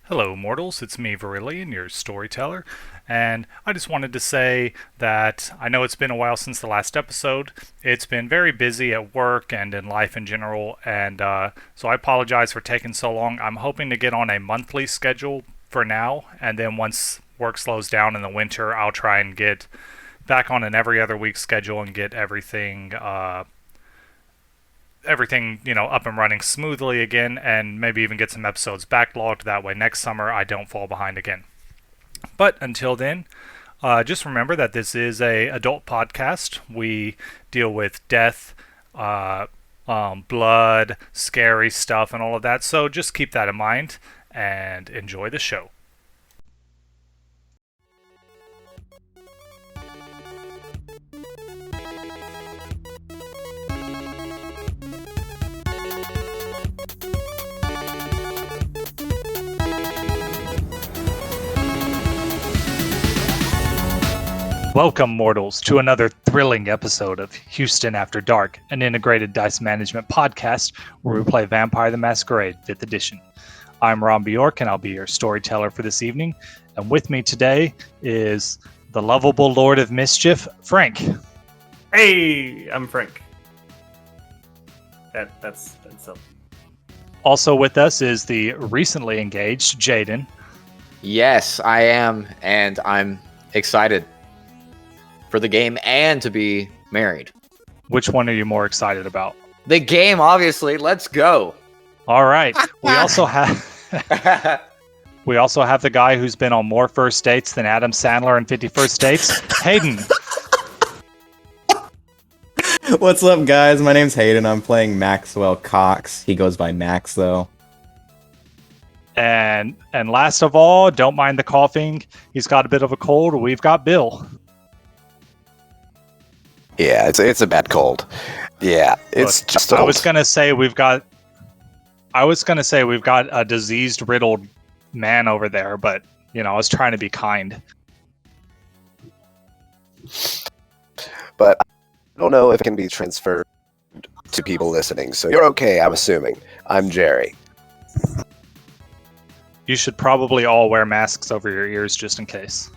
Hello, mortals. It's me, Virillion, your storyteller. And I just wanted to say that I know it's been a while since the last episode. It's been very busy at work and in life in general, and so I apologize for taking so long. I'm hoping to get on a monthly schedule for now, and then once work slows down in the winter, I'll try and get back on an every other week schedule and get everything up and running smoothly again, and maybe even get some episodes backlogged. That way next summer I don't fall behind again. But until then, just remember that this is a adult podcast. We deal with death, blood, scary stuff, and all of that. So just keep that in mind and enjoy the show. Welcome, mortals, to another thrilling episode of Houston After Dark, an integrated dice management podcast where we play Vampire the Masquerade 5th edition. I'm Ron Bjork, and I'll be your storyteller for this evening. And with me today is the lovable Lord of Mischief, Frank. Hey, I'm Frank. That's something. Also with us is the recently engaged Jaden. Yes, I am, and I'm excited for the game and to be married. Which one are you more excited about? The game, obviously. Let's go. All right. We also have the guy who's been on more first dates than Adam Sandler in 50 First Dates, Hayden. What's up, guys? My name's Hayden. I'm playing Maxwell Cox. He goes by Max, though. And last of all, don't mind the coughing. He's got a bit of a cold. We've got Bill. Yeah, it's a bad cold. Yeah, it's Look, just. I was gonna say we've got a diseased, riddled man over there, but I was trying to be kind. But I don't know if it can be transferred to people listening. So you're okay, I'm assuming. I'm Jeri. You should probably all wear masks over your ears just in case.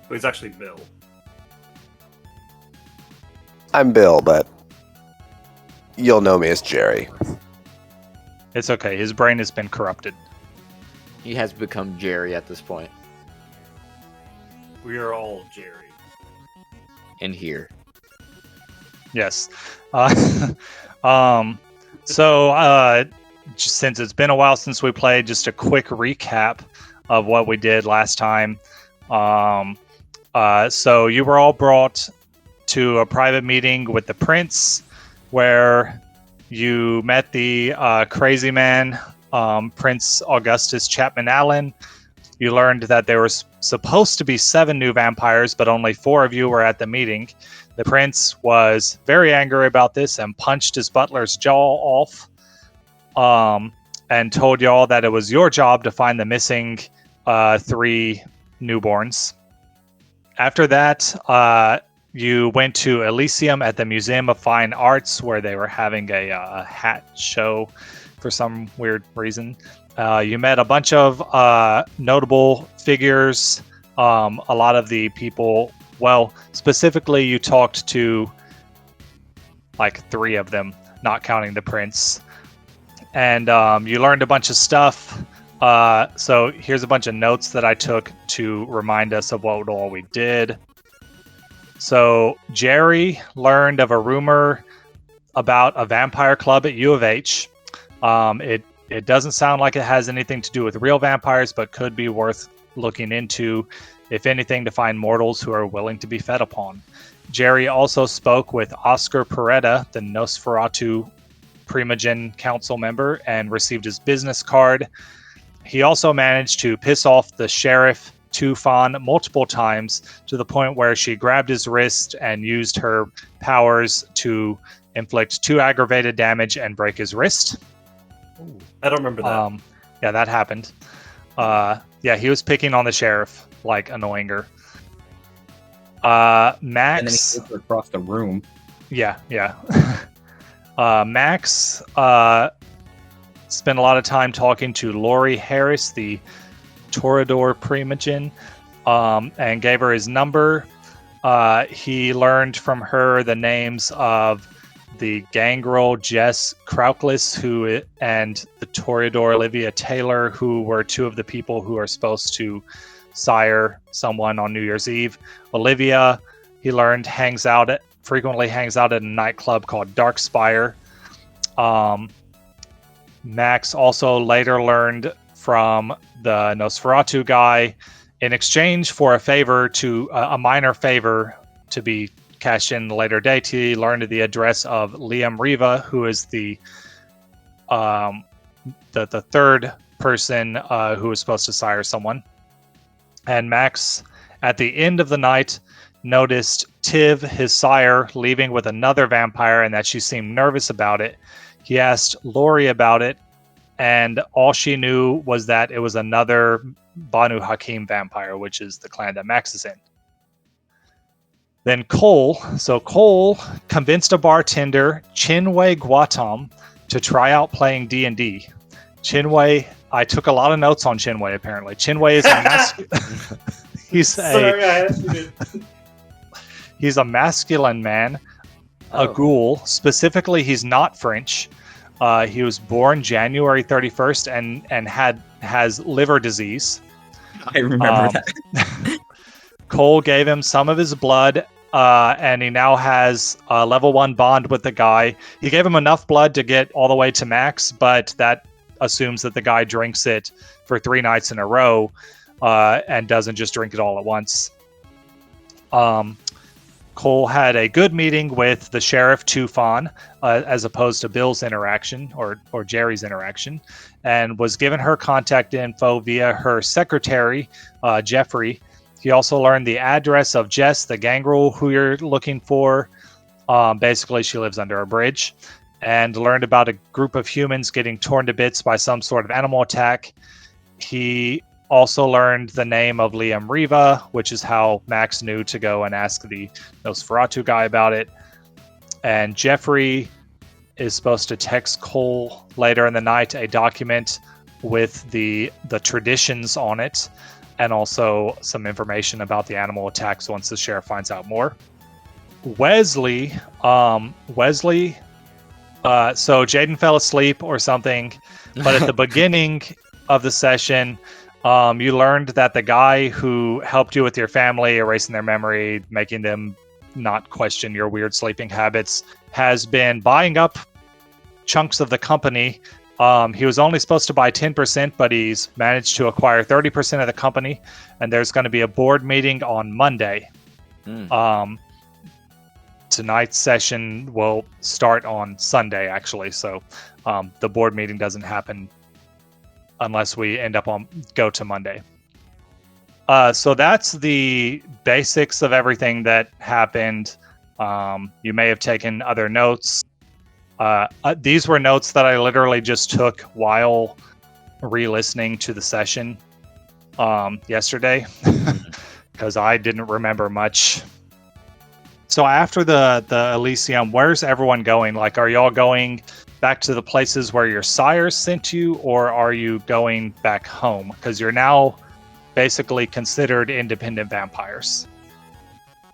Well, he's actually Bill. I'm Bill, but you'll know me as Jeri. It's okay. His brain has been corrupted. He has become Jeri at this point. We are all Jeri. In here. Yes. Since it's been a while since we played, just a quick recap of what we did last time. So you were all brought to a private meeting with the prince, where you met the crazy man, Prince Augustus Chapman Allen. You learned that there was supposed to be 7 new vampires, but only 4 of you were at the meeting. The prince was very angry about this and punched his butler's jaw off, and told y'all that it was your job to find the missing 3 newborns. After that, you went to Elysium at the Museum of Fine Arts, where they were having a hat show for some weird reason. You met a bunch of notable figures. A lot of the people, well, specifically you talked to like 3 of them, not counting the prince. And you learned a bunch of stuff. So here's a bunch of notes that I took to remind us of what all we did. So Jeri learned of a rumor about a vampire club at U of H. It doesn't sound like it has anything to do with real vampires, but could be worth looking into, if anything, to find mortals who are willing to be fed upon. Jeri also spoke with Oscar Peretta, the Nosferatu Primogen Council member, and received his business card. He also managed to piss off the sheriff, Tufan, multiple times, to the point where she grabbed his wrist and used her powers to inflict 2 aggravated damage and break his wrist. Ooh, I don't remember that. Yeah, that happened. He was picking on the sheriff, like annoying her. Max. And then he goes across the room. Yeah. Max spent a lot of time talking to Lori Harris, the Toreador Primogen, and gave her his number. He learned from her the names of the Gangrel Jess Crowcless and the Toreador Olivia Taylor, who were two of the people who are supposed to sire someone on New Year's Eve. Olivia, he learned, frequently hangs out at a nightclub called Darkspire. Max also later learned from the Nosferatu guy, in exchange for a minor favor to be cashed in the later date, he learned the address of Liam Riva, who is the third person who was supposed to sire someone. And Max, at the end of the night, noticed Tiv, his sire, leaving with another vampire, and that she seemed nervous about it. He asked Lori about it, and all she knew was that it was another Banu Hakim vampire, which is the clan that Max is in. Then Cole convinced a bartender, Chinwei Guatam, to try out playing D&D. Chinwei, I took a lot of notes on Chinwei, apparently. Chinwei is he's a masculine man, a ghoul. Specifically, he's not French. He was born January 31st and has liver disease. I remember that. Cole gave him some of his blood, and he now has a level 1 bond with the guy. He gave him enough blood to get all the way to max, but that assumes that the guy drinks it for 3 nights in a row and doesn't just drink it all at once. Cole had a good meeting with the sheriff Tufan, as opposed to Bill's interaction or Jeri's interaction, and was given her contact info via her secretary, Jeffrey. He also learned the address of Jess, the gangrel who you're looking for. Basically, she lives under a bridge, and learned about a group of humans getting torn to bits by some sort of animal attack. He also learned the name of Liam Riva, which is how Max knew to go and ask the Nosferatu guy about it. And Jeffrey is supposed to text Cole later in the night a document with the traditions on it, and also some information about the animal attacks once the sheriff finds out more. Wesley, so Jaden fell asleep or something, but at the beginning of the session, you learned that the guy who helped you with your family, erasing their memory, making them not question your weird sleeping habits, has been buying up chunks of the company. He was only supposed to buy 10%, but he's managed to acquire 30% of the company, and there's going to be a board meeting on Monday. Tonight's session will start on Sunday, actually, so the board meeting doesn't happen unless we end up go to Monday. So that's the basics of everything that happened. You may have taken other notes. These were notes that I literally just took while re-listening to the session yesterday, because I didn't remember much. So after the Elysium, where's everyone going? Like, are y'all going back to the places where your sires sent you, or are you going back home? Because you're now basically considered independent vampires.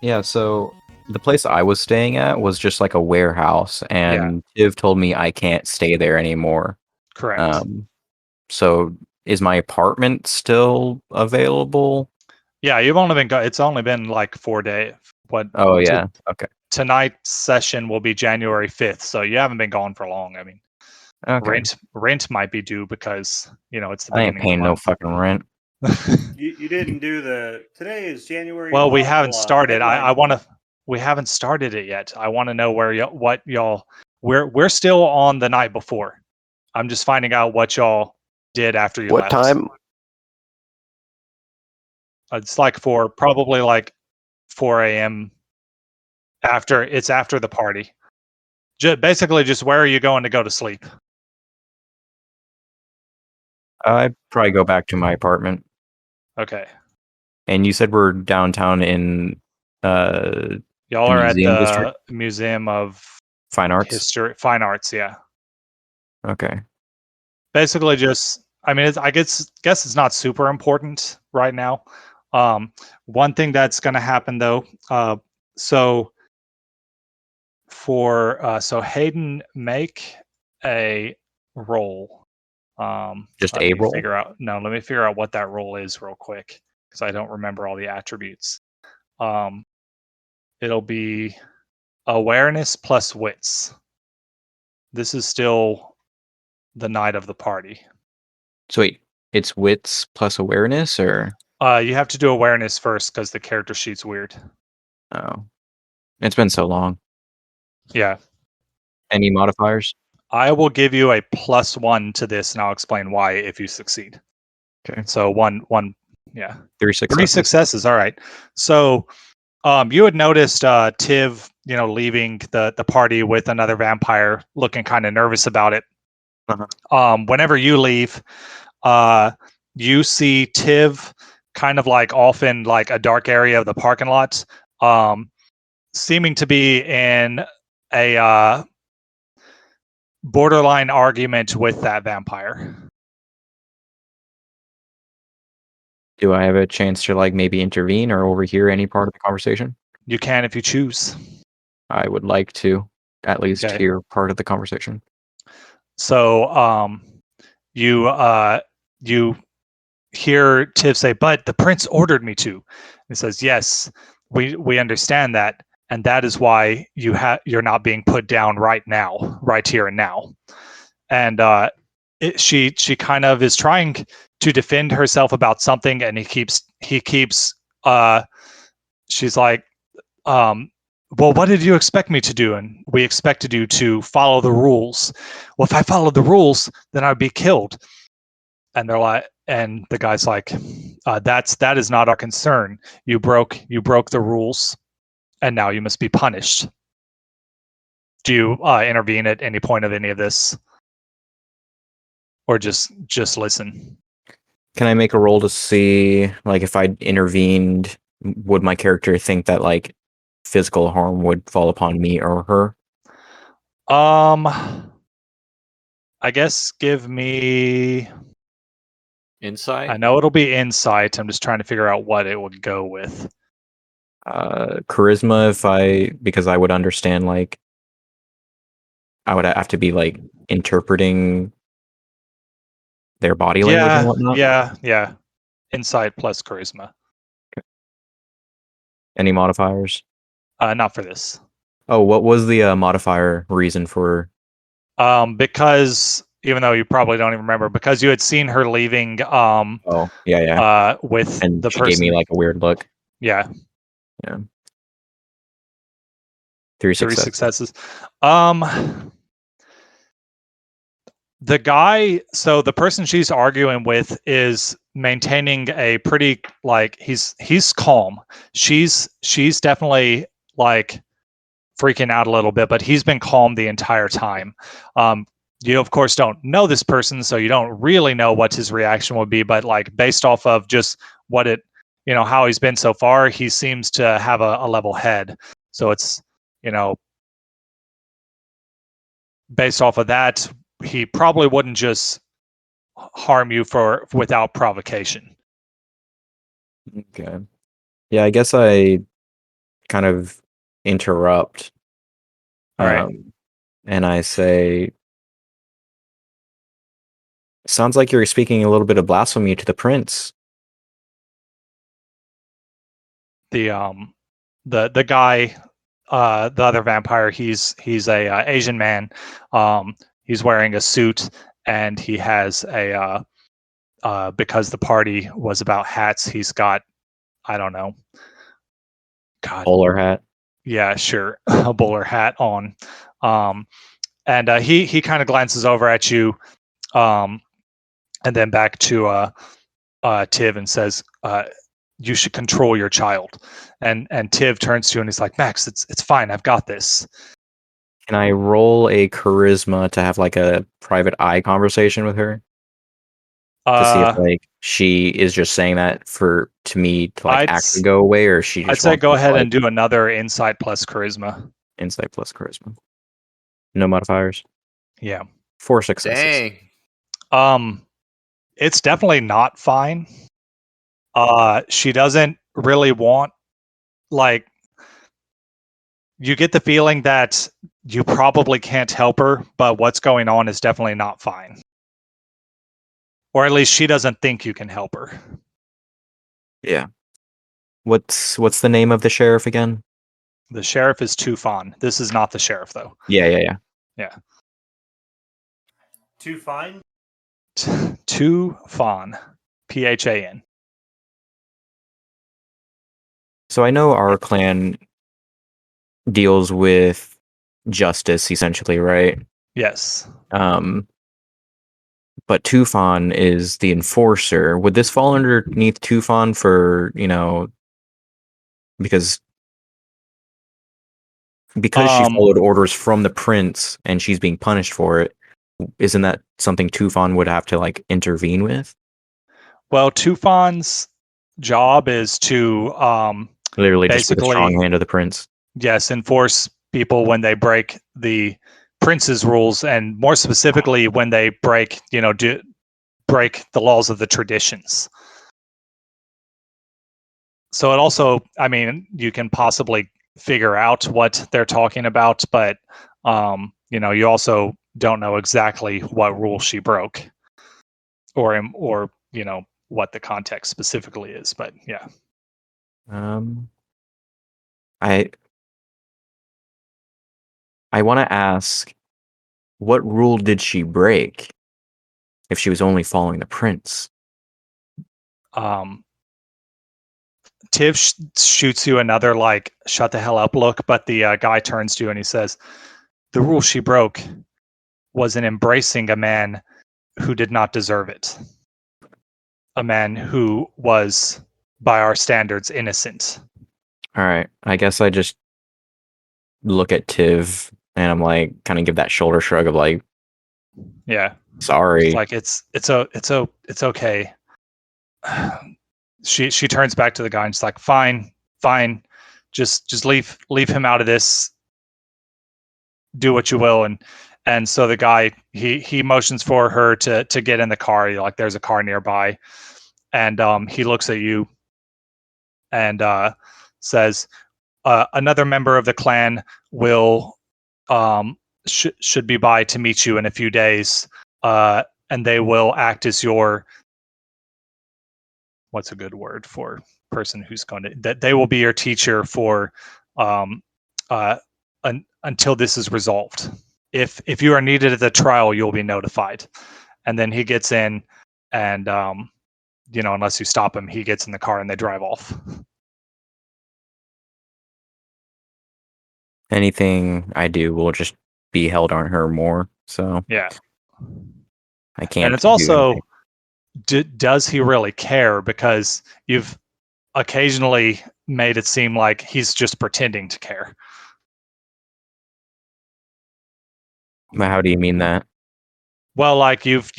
Yeah, so the place I was staying at was just like a warehouse, and Tiv told me I can't stay there anymore. Correct. So is my apartment still available? Yeah, you've only been it's only been like 4 days. Oh yeah, okay. Tonight's session will be January 5th, so you haven't been gone for long. I mean, Okay. rent might be due because it's the I beginning ain't paying no fucking rent. You didn't do today is January. Well, we haven't started. Headline. We haven't started it yet. I want to know what y'all. We're still on the night before. I'm just finding out what y'all did after you What left. time? It's like probably like 4 a.m. after the party. Basically, just where are you going to go to sleep? I'd probably go back to my apartment. Okay. And you said we're downtown in y'all are at the district? Museum of Fine Arts. Fine Arts, yeah. Okay. Basically, just I mean, I guess it's not super important right now. One thing that's going to happen though. So Hayden, make a roll. Just Let a me roll? figure out. No, let me figure out what that roll is real quick because I don't remember all the attributes. It'll be awareness plus wits. This is still the night of the party. So wait, it's wits plus awareness, or You have to do awareness first because the character sheet's weird. oh, it's been so long. Yeah. Any modifiers? I will give you a +1 to this, and I'll explain why if you succeed. Okay. So one, yeah. 3 successes. 3 successes. All right. So, you had noticed Tiv, leaving the party with another vampire, looking kind of nervous about it. Whenever you leave, you see Tiv kind of like off in like a dark area of the parking lot, seeming to be in a borderline argument with that vampire. Do I have a chance to like maybe intervene or overhear any part of the conversation? You can if you choose. I would like to at least Okay. hear part of the conversation. So, you hear Tiv say, "But the prince ordered me to." He says, "Yes, we understand that, and that is why you're not being put down right now, right here and now." And she kind of is trying to defend herself about something, and he keeps she's like, well, what did you expect me to do? And we expected you to follow the rules. Well, if I followed the rules, then I'd be killed. And they're like, and the guy's like, that is not our concern. You broke the rules, and now you must be punished. Do you intervene at any point of any of this, or just listen? Can I make a roll to see like if I intervened, would my character think that like physical harm would fall upon me or her? I guess give me. Insight? I know it'll be insight. I'm just trying to figure out what it would go with. Charisma, because I would understand, like I would have to be like interpreting their body language and whatnot. Yeah. Insight plus charisma. Any modifiers? Not for this. Oh, what was the modifier reason for? Because even though you probably don't even remember, because you had seen her leaving. Oh, yeah. With And the she person. gave me like a weird look. Yeah. 3 3 successes. successes. The guy, so the person she's arguing with is maintaining a pretty like he's calm. She's definitely like freaking out a little bit, but he's been calm the entire time. You of course don't know this person, so you don't really know what his reaction would be, but like based off of just what how he's been so far, he seems to have a level head. So it's, based off of that, he probably wouldn't just harm you without provocation. Okay. Yeah, I guess I kind of interrupt. All right. And I say, sounds like you're speaking a little bit of blasphemy to the prince. The guy, the other vampire, he's a Asian man. He's wearing a suit, and he has a because the party was about hats, he's got, I don't know, Bowler hat. Yeah, sure, a bowler hat on. And he kind of glances over at you, and then back to Tiv and says, "You should control your child." And Tiv turns to you and he's like, "Max, it's fine. I've got this." Can I roll a charisma to have like a private eye conversation with her? To see if like she is just saying that to me to like actually go away, or she just I'd say wants go to, ahead like, and do another insight plus charisma. Insight plus charisma. No modifiers. Yeah. 4 successes. Dang. it's definitely not fine. She doesn't really want, like, you get the feeling that you probably can't help her, but what's going on is definitely not fine. Or at least she doesn't think you can help her. Yeah. What's the name of the sheriff again? The sheriff is Tufan. This is not the sheriff, though. Yeah. Too fine. Tufan. Phan. So I know our clan deals with justice essentially, right? Yes. But Tufan is the enforcer. Would this fall underneath Tufan for, because she followed orders from the prince and she's being punished for it? Isn't that something Tufan would have to like intervene with? Well, Tufan's job is to Literally just be the basically, strong hand of the prince. yes, enforce people when they break the prince's rules, and more specifically when they break, break the laws of the traditions. So it also, I mean, you can possibly figure out what they're talking about, but you also don't know exactly what rule she broke, or what the context specifically is. But yeah. I want to ask, what rule did she break if she was only following the prince? Tiv shoots you another like shut the hell up look, but the guy turns to you and he says, the rule she broke was in embracing a man who did not deserve it. A man who was, by our standards, innocent. All right. I guess I just look at Tiv and I'm like, kind of give that shoulder shrug of like, yeah, sorry. Like it's okay. She turns back to the guy and she's like, fine, just leave him out of this. Do what you will. And so the guy he motions for her to get in the car. Like, there's a car nearby, and he looks at you and says, another member of the clan will should be by to meet you in a few days, and they will act as your, what's a good word for person who's going to, that they will be your teacher for until this is resolved. If you are needed at the trial, you'll be notified. And then he gets in, and unless you stop him, he gets in the car and they drive off. Anything I do will just be held on her more. So yeah, I can't. And it's also, does he really care? Because you've occasionally made it seem like he's just pretending to care. How do you mean that? Well, like you've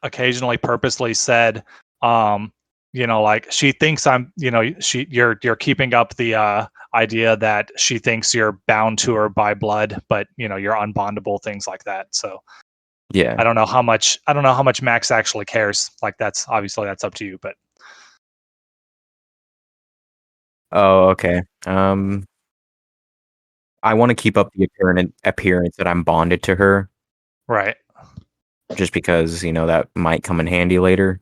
occasionally purposely said, like, she thinks I'm, you're keeping up the idea that she thinks you're bound to her by blood, but you're unbondable, things like that. So yeah, I don't know how much Max actually cares. Like, that's up to you, but. Oh, okay. I want to keep up the appearance that I'm bonded to her. Right. Just because, that might come in handy later.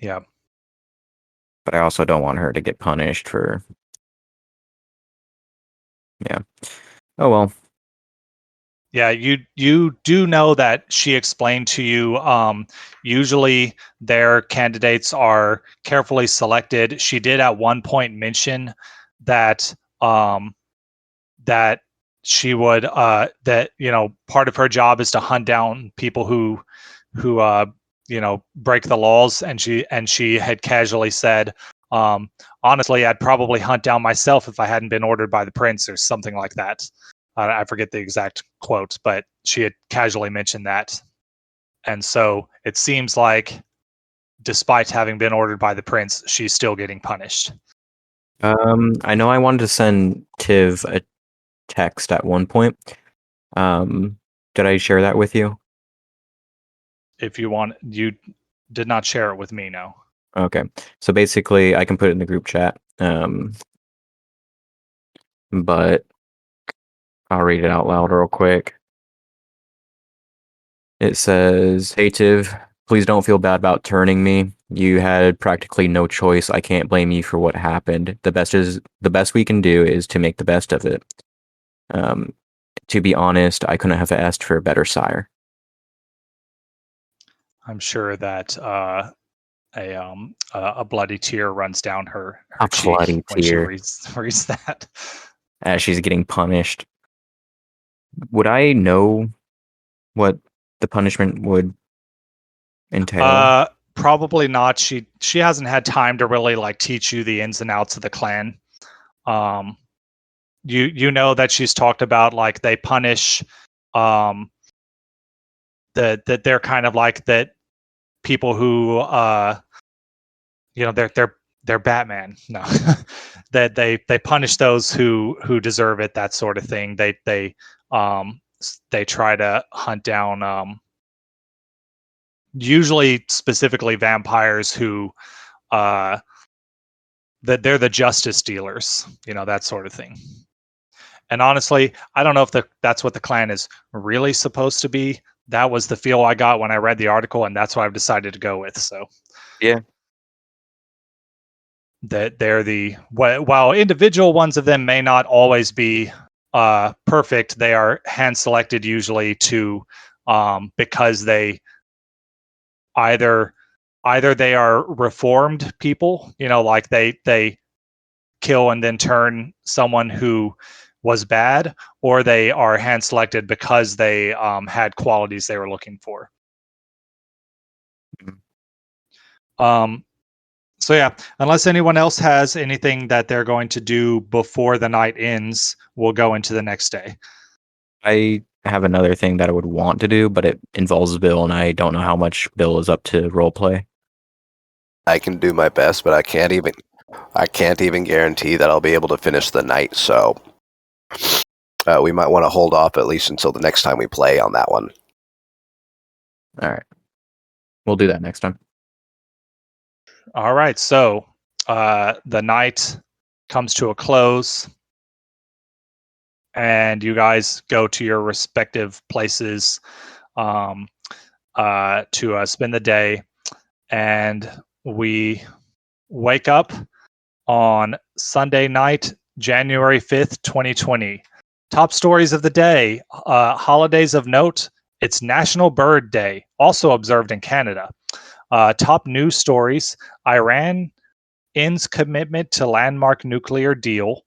Yeah. But I also don't want her to get punished for... Yeah. Oh, well. Yeah, you do know that she explained to you, usually their candidates are carefully selected. She did at one point mention that that she would that part of her job is to hunt down people who break the laws, and she had casually said, honestly, I'd probably hunt down myself if I hadn't been ordered by the prince, or something like that. I forget the exact quote, but she had casually mentioned that. And so it seems like, despite having been ordered by the prince, she's still getting punished. I know I wanted to send Tiv a text at one point. Did I share that with you? If you want, did not share it with me. No. Okay. So basically, I can put it in the group chat. But I'll read it out loud real quick. It says, "Hey Tiv, please don't feel bad about turning me. You had practically no choice. I can't blame you for what happened. The best we can do is to make the best of it. To be honest, I couldn't have asked for a better sire." I'm sure that a bloody tear runs down her A cheek bloody when she tear. reads that. As she's getting punished. Would I know what the punishment would entail? Probably not. She hasn't had time to really like teach you the ins and outs of the clan. You know that she's talked about like they punish that they're kind of like that people who they're Batman. No. That they punish those who deserve it, that sort of thing. They try to hunt down usually specifically vampires who that they're the justice dealers, that sort of thing. And honestly, I don't know if that's what the clan is really supposed to be. That was the feel I got when I read the article, and that's what I've decided to go with. So Yeah. that they're while individual ones of them may not always be perfect, they are hand selected usually to because they either they are reformed people, like they kill and then turn someone who was bad, or they are hand selected because they had qualities they were looking for. So yeah, unless anyone else has anything that they're going to do before the night ends, we'll go into the next day. I have another thing that I would want to do, but it involves Bill, and I don't know how much Bill is up to roleplay. I can do my best, but I can't even guarantee that I'll be able to finish the night. So we might want to hold off at least until the next time we play on that one. All right. We'll do that next time. All right, so the night comes to a close, and you guys go to your respective places to spend the day. And we wake up on Sunday night, January 5th, 2020. Top stories of the day, holidays of note. It's National Bird Day, also observed in Canada. Top news stories: Iran ends commitment to landmark nuclear deal.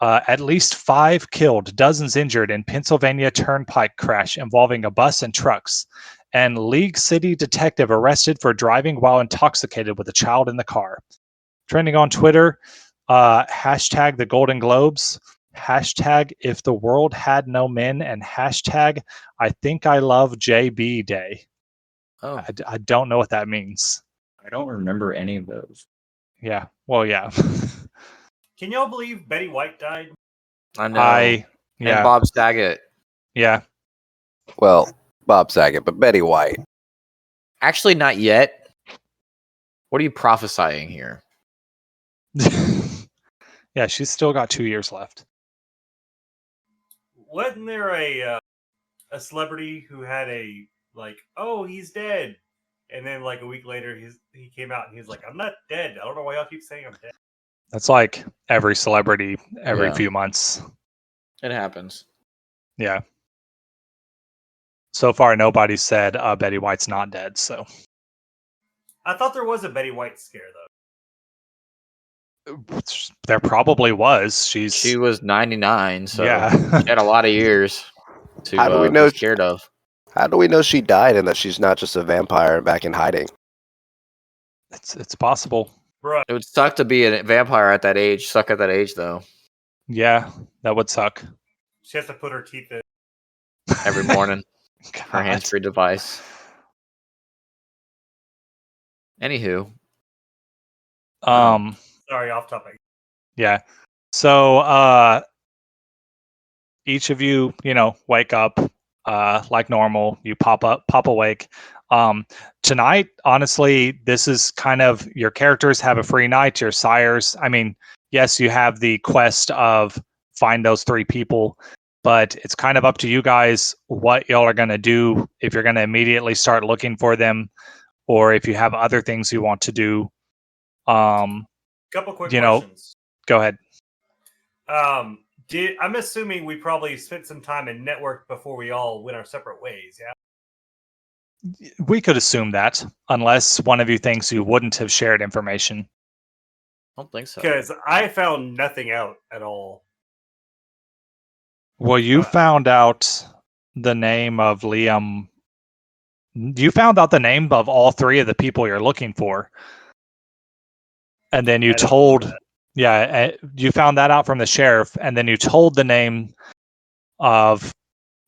At least 5 killed, dozens injured in Pennsylvania turnpike crash involving a bus and trucks. And League City detective arrested for driving while intoxicated with a child in the car. Trending on Twitter, hashtag the Golden Globes, hashtag if the world had no men, and hashtag I think I love JB Day. Oh, I don't know what that means. I don't remember any of those. Yeah. Well, yeah. Can y'all believe Betty White died? I know. And Bob Saget. Yeah. Well, Bob Saget, but Betty White. Actually, not yet. What are you prophesying here? Yeah, she's still got 2 years left. Wasn't there a celebrity who had a oh, he's dead, and then like a week later he came out and he's like, I'm not dead. I don't know why y'all keep saying I'm dead. That's like every celebrity every Yeah. few months. It happens. Yeah. So far, nobody said Betty White's not dead. So I thought there was a Betty White scare though. there probably was. She was 99, so yeah. she had a lot of years to How do we know? be scared of. How do we know she died and that she's not just a vampire back in hiding? It's possible. Bruh. It would suck to be a vampire at that age. Suck at that age, though. Yeah, that would suck. She has to put her teeth in Every morning, her God. hands-free device. Anywho, Sorry, off topic. Yeah. So each of you, wake up like normal. You pop awake. Tonight, honestly, this is kind of your characters have a free night. Your sires, I mean, yes, you have the quest of find those 3 people, but it's kind of up to you guys what y'all are going to do. If you're going to immediately start looking for them, or if you have other things you want to do. Couple quick you know, questions. Go ahead. I'm assuming we probably spent some time in network before we all went our separate ways. Yeah. We could assume that, unless one of you thinks you wouldn't have shared information. I don't think so. Because I found nothing out at all. Well, you found out the name of Liam. You found out the name of all 3 of the people you're looking for. And then you told, you found that out from the sheriff, and then you told the name of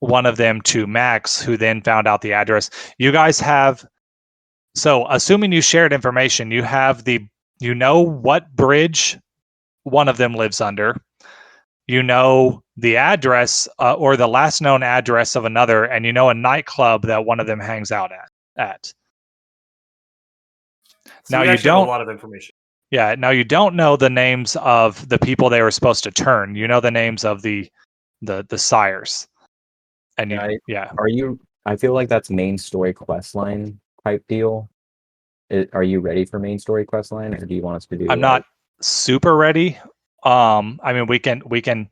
one of them to Max, who then found out the address. You guys have, so assuming you shared information, you know what bridge one of them lives under. You know the address or the last known address of another, and you know a nightclub that one of them hangs out at. So now we you actually have don't a lot of information. Yeah, now you don't know the names of the people they were supposed to turn. You know the names of the sires. And Are you? I feel like that's main story quest line type deal. Are you ready for main story quest line, or do you want us to do? I'm not super ready. I mean, we can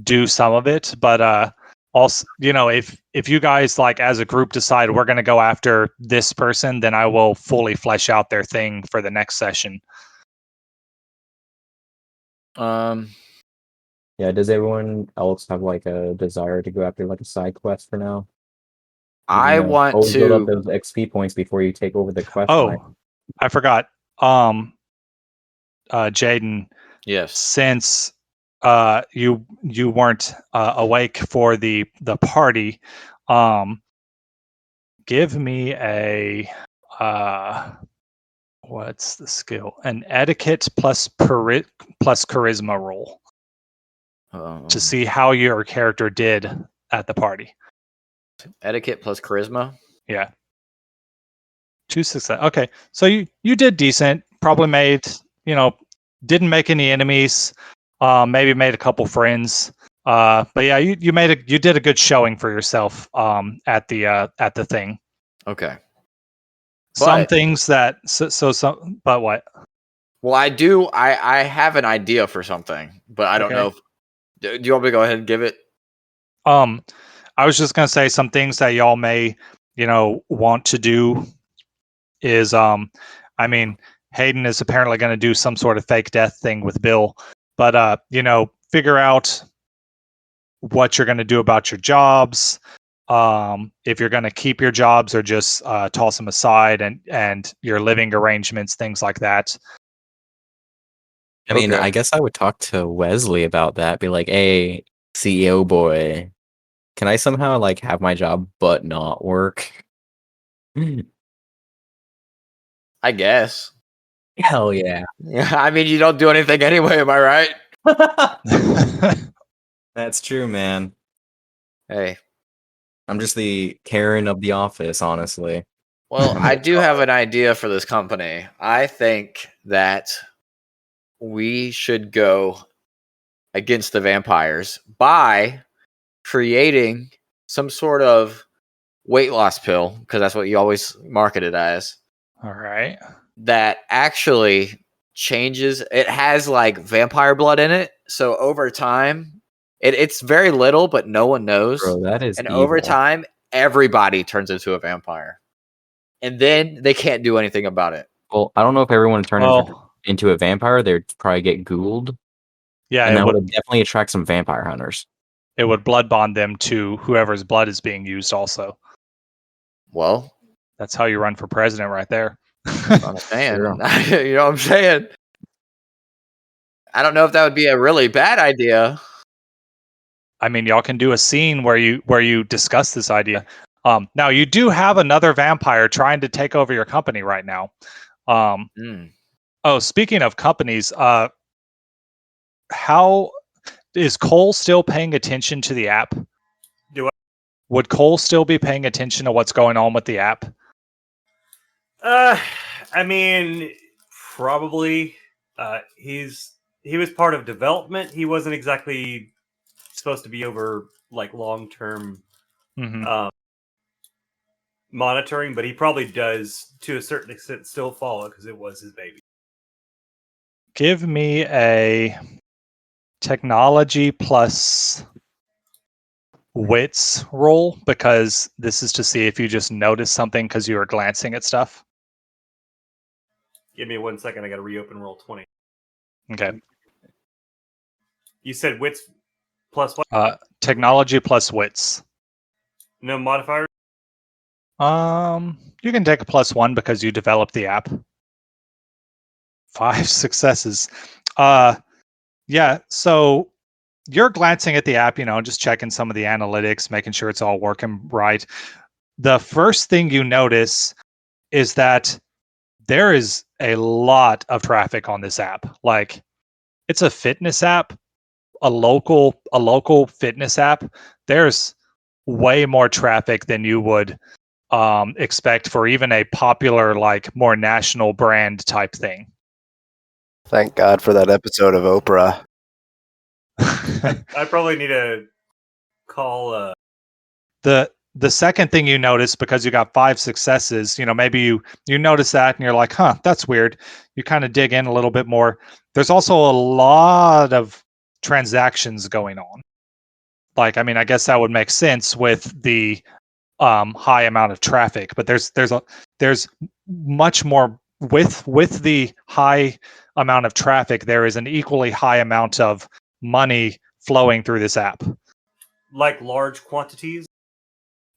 do some of it, but also, if you guys like as a group decide we're going to go after this person, then I will fully flesh out their thing for the next session. Yeah, does everyone else have like a desire to go after like a side quest for now? I want always build up to. those XP points before you take over the quest line. I forgot. Jaden, Yes. since you weren't awake for the party, give me a what's the skill? An etiquette plus charisma roll to see how your character did at the party. Etiquette plus charisma. Yeah. 2 success. Okay, so you did decent. Probably made, didn't make any enemies. Maybe made a couple friends. But yeah, you did a good showing for yourself at the thing. Okay. Some things that but what? Well, I have an idea for something, but I don't know. Do you want me to go ahead and give it? I was just gonna say some things that y'all may, want to do is I mean, Hayden is apparently going to do some sort of fake death thing with Bill, but figure out what you're going to do about your jobs, if you're going to keep your jobs or just toss them aside, and your living arrangements, things like that. I mean, I guess I would talk to Wesley about that. Be like, "Hey, CEO boy, can I somehow like have my job but not work?" I guess. Hell yeah. Yeah, I mean, you don't do anything anyway, am I right? That's true, man. Hey. I'm just the Karen of the office, honestly. Well, I do have an idea for this company. I think that we should go against the vampires by creating some sort of weight loss pill, because that's what you always market it as. All right. That actually changes. It has like vampire blood in it, so over time, it's very little, but no one knows. Bro, that is and evil. Over time, everybody turns into a vampire, and then they can't do anything about it. Well, I don't know if everyone turned into a vampire. They'd probably get ghouled. Yeah, and that would definitely attract some vampire hunters. It would blood bond them to whoever's blood is being used also. Well, that's how you run for president right there. I'm saying. You know what I'm saying? I don't know if that would be a really bad idea. I mean, y'all can do a scene where you discuss this idea. Now you do have another vampire trying to take over your company right now. Oh, speaking of companies, how is Cole still paying attention to the app? Do I? Would Cole still be paying attention to what's going on with the app? I mean, probably. He was part of development. He wasn't exactly supposed to be over like long-term monitoring, but he probably does to a certain extent still follow because it was his baby. Give me a technology plus wits roll, because this is to see if you just noticed something because you were glancing at stuff. Give me 1 second. I got to reopen roll 20. Okay. You said wits plus what? Technology plus wits. No modifier? You can take a +1 because you developed the app. 5 successes. Yeah, so you're glancing at the app, just checking some of the analytics, making sure it's all working right. The first thing you notice is that there is a lot of traffic on this app. Like, it's a fitness app, a local fitness app. There's way more traffic than you would expect for even a popular, like, more national brand type thing. Thank God for that episode of Oprah. I probably need to call. The second thing you notice, because you got 5 successes, maybe you notice that and you're like, huh, that's weird. You kind of dig in a little bit more. There's also a lot of transactions going on. Like, I mean, I guess that would make sense with the high amount of traffic, but there's much more with the high amount of traffic. There is an equally high amount of money flowing through this app. Like large quantities?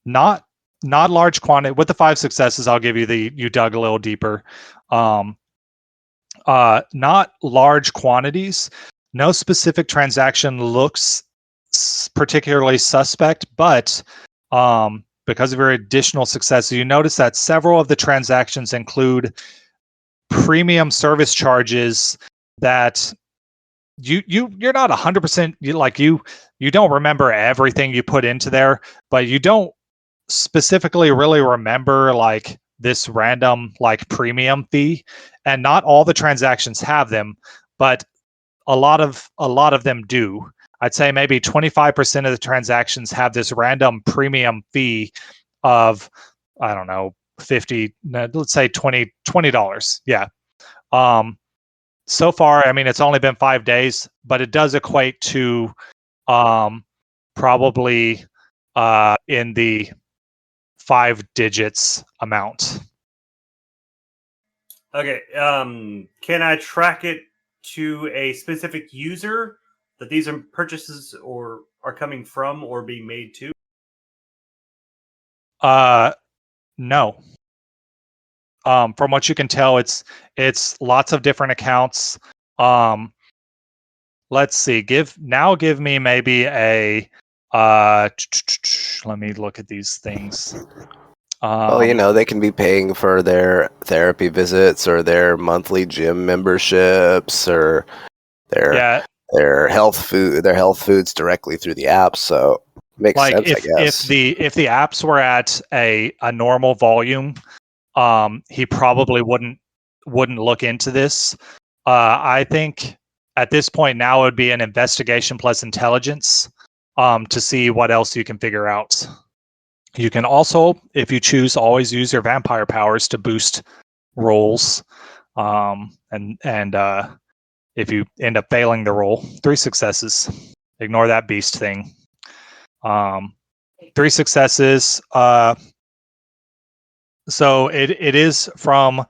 Not large quantity. With the 5 successes, I'll give you you dug a little deeper. Not large quantities. No specific transaction looks particularly suspect, but because of your additional successes, you notice that several of the transactions include premium service charges that you're not 100%, you don't remember everything you put into there, but you don't specifically really remember like this random like premium fee, and not all the transactions have them, but a lot of them do. I'd say maybe 25% of the transactions have this random premium fee of, I don't know, 50, let's say $20. Yeah. So far, I mean, it's only been 5 days, but it does equate to probably in the 5 digits amount. Okay. Can I track it to a specific user that these are purchases or are coming from or being made to? No. From what you can tell, it's lots of different accounts. Let's see. Give me maybe a let me look at these things. Well, they can be paying for their therapy visits or their monthly gym memberships or their health foods directly through the app. So makes sense, I guess. If the apps were at a normal volume, he probably wouldn't look into this. I think at this point now it would be an investigation plus intelligence to see what else you can figure out. You can also, if you choose, always use your vampire powers to boost rolls. And if you end up failing the roll, 3 successes. Ignore that beast thing. 3 successes. So it is from.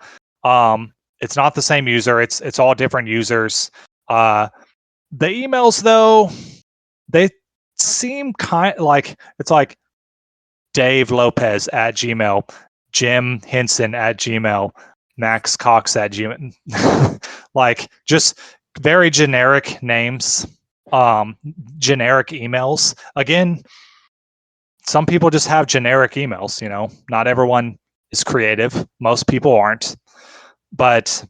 It's not the same user. It's all different users. The emails, though, they seem like it's like Dave Lopez at Gmail, Jim Henson at Gmail, Max Cox at Gmail. Like, just very generic names, generic emails. Again, some people just have generic emails. Not everyone is creative. Most people aren't. But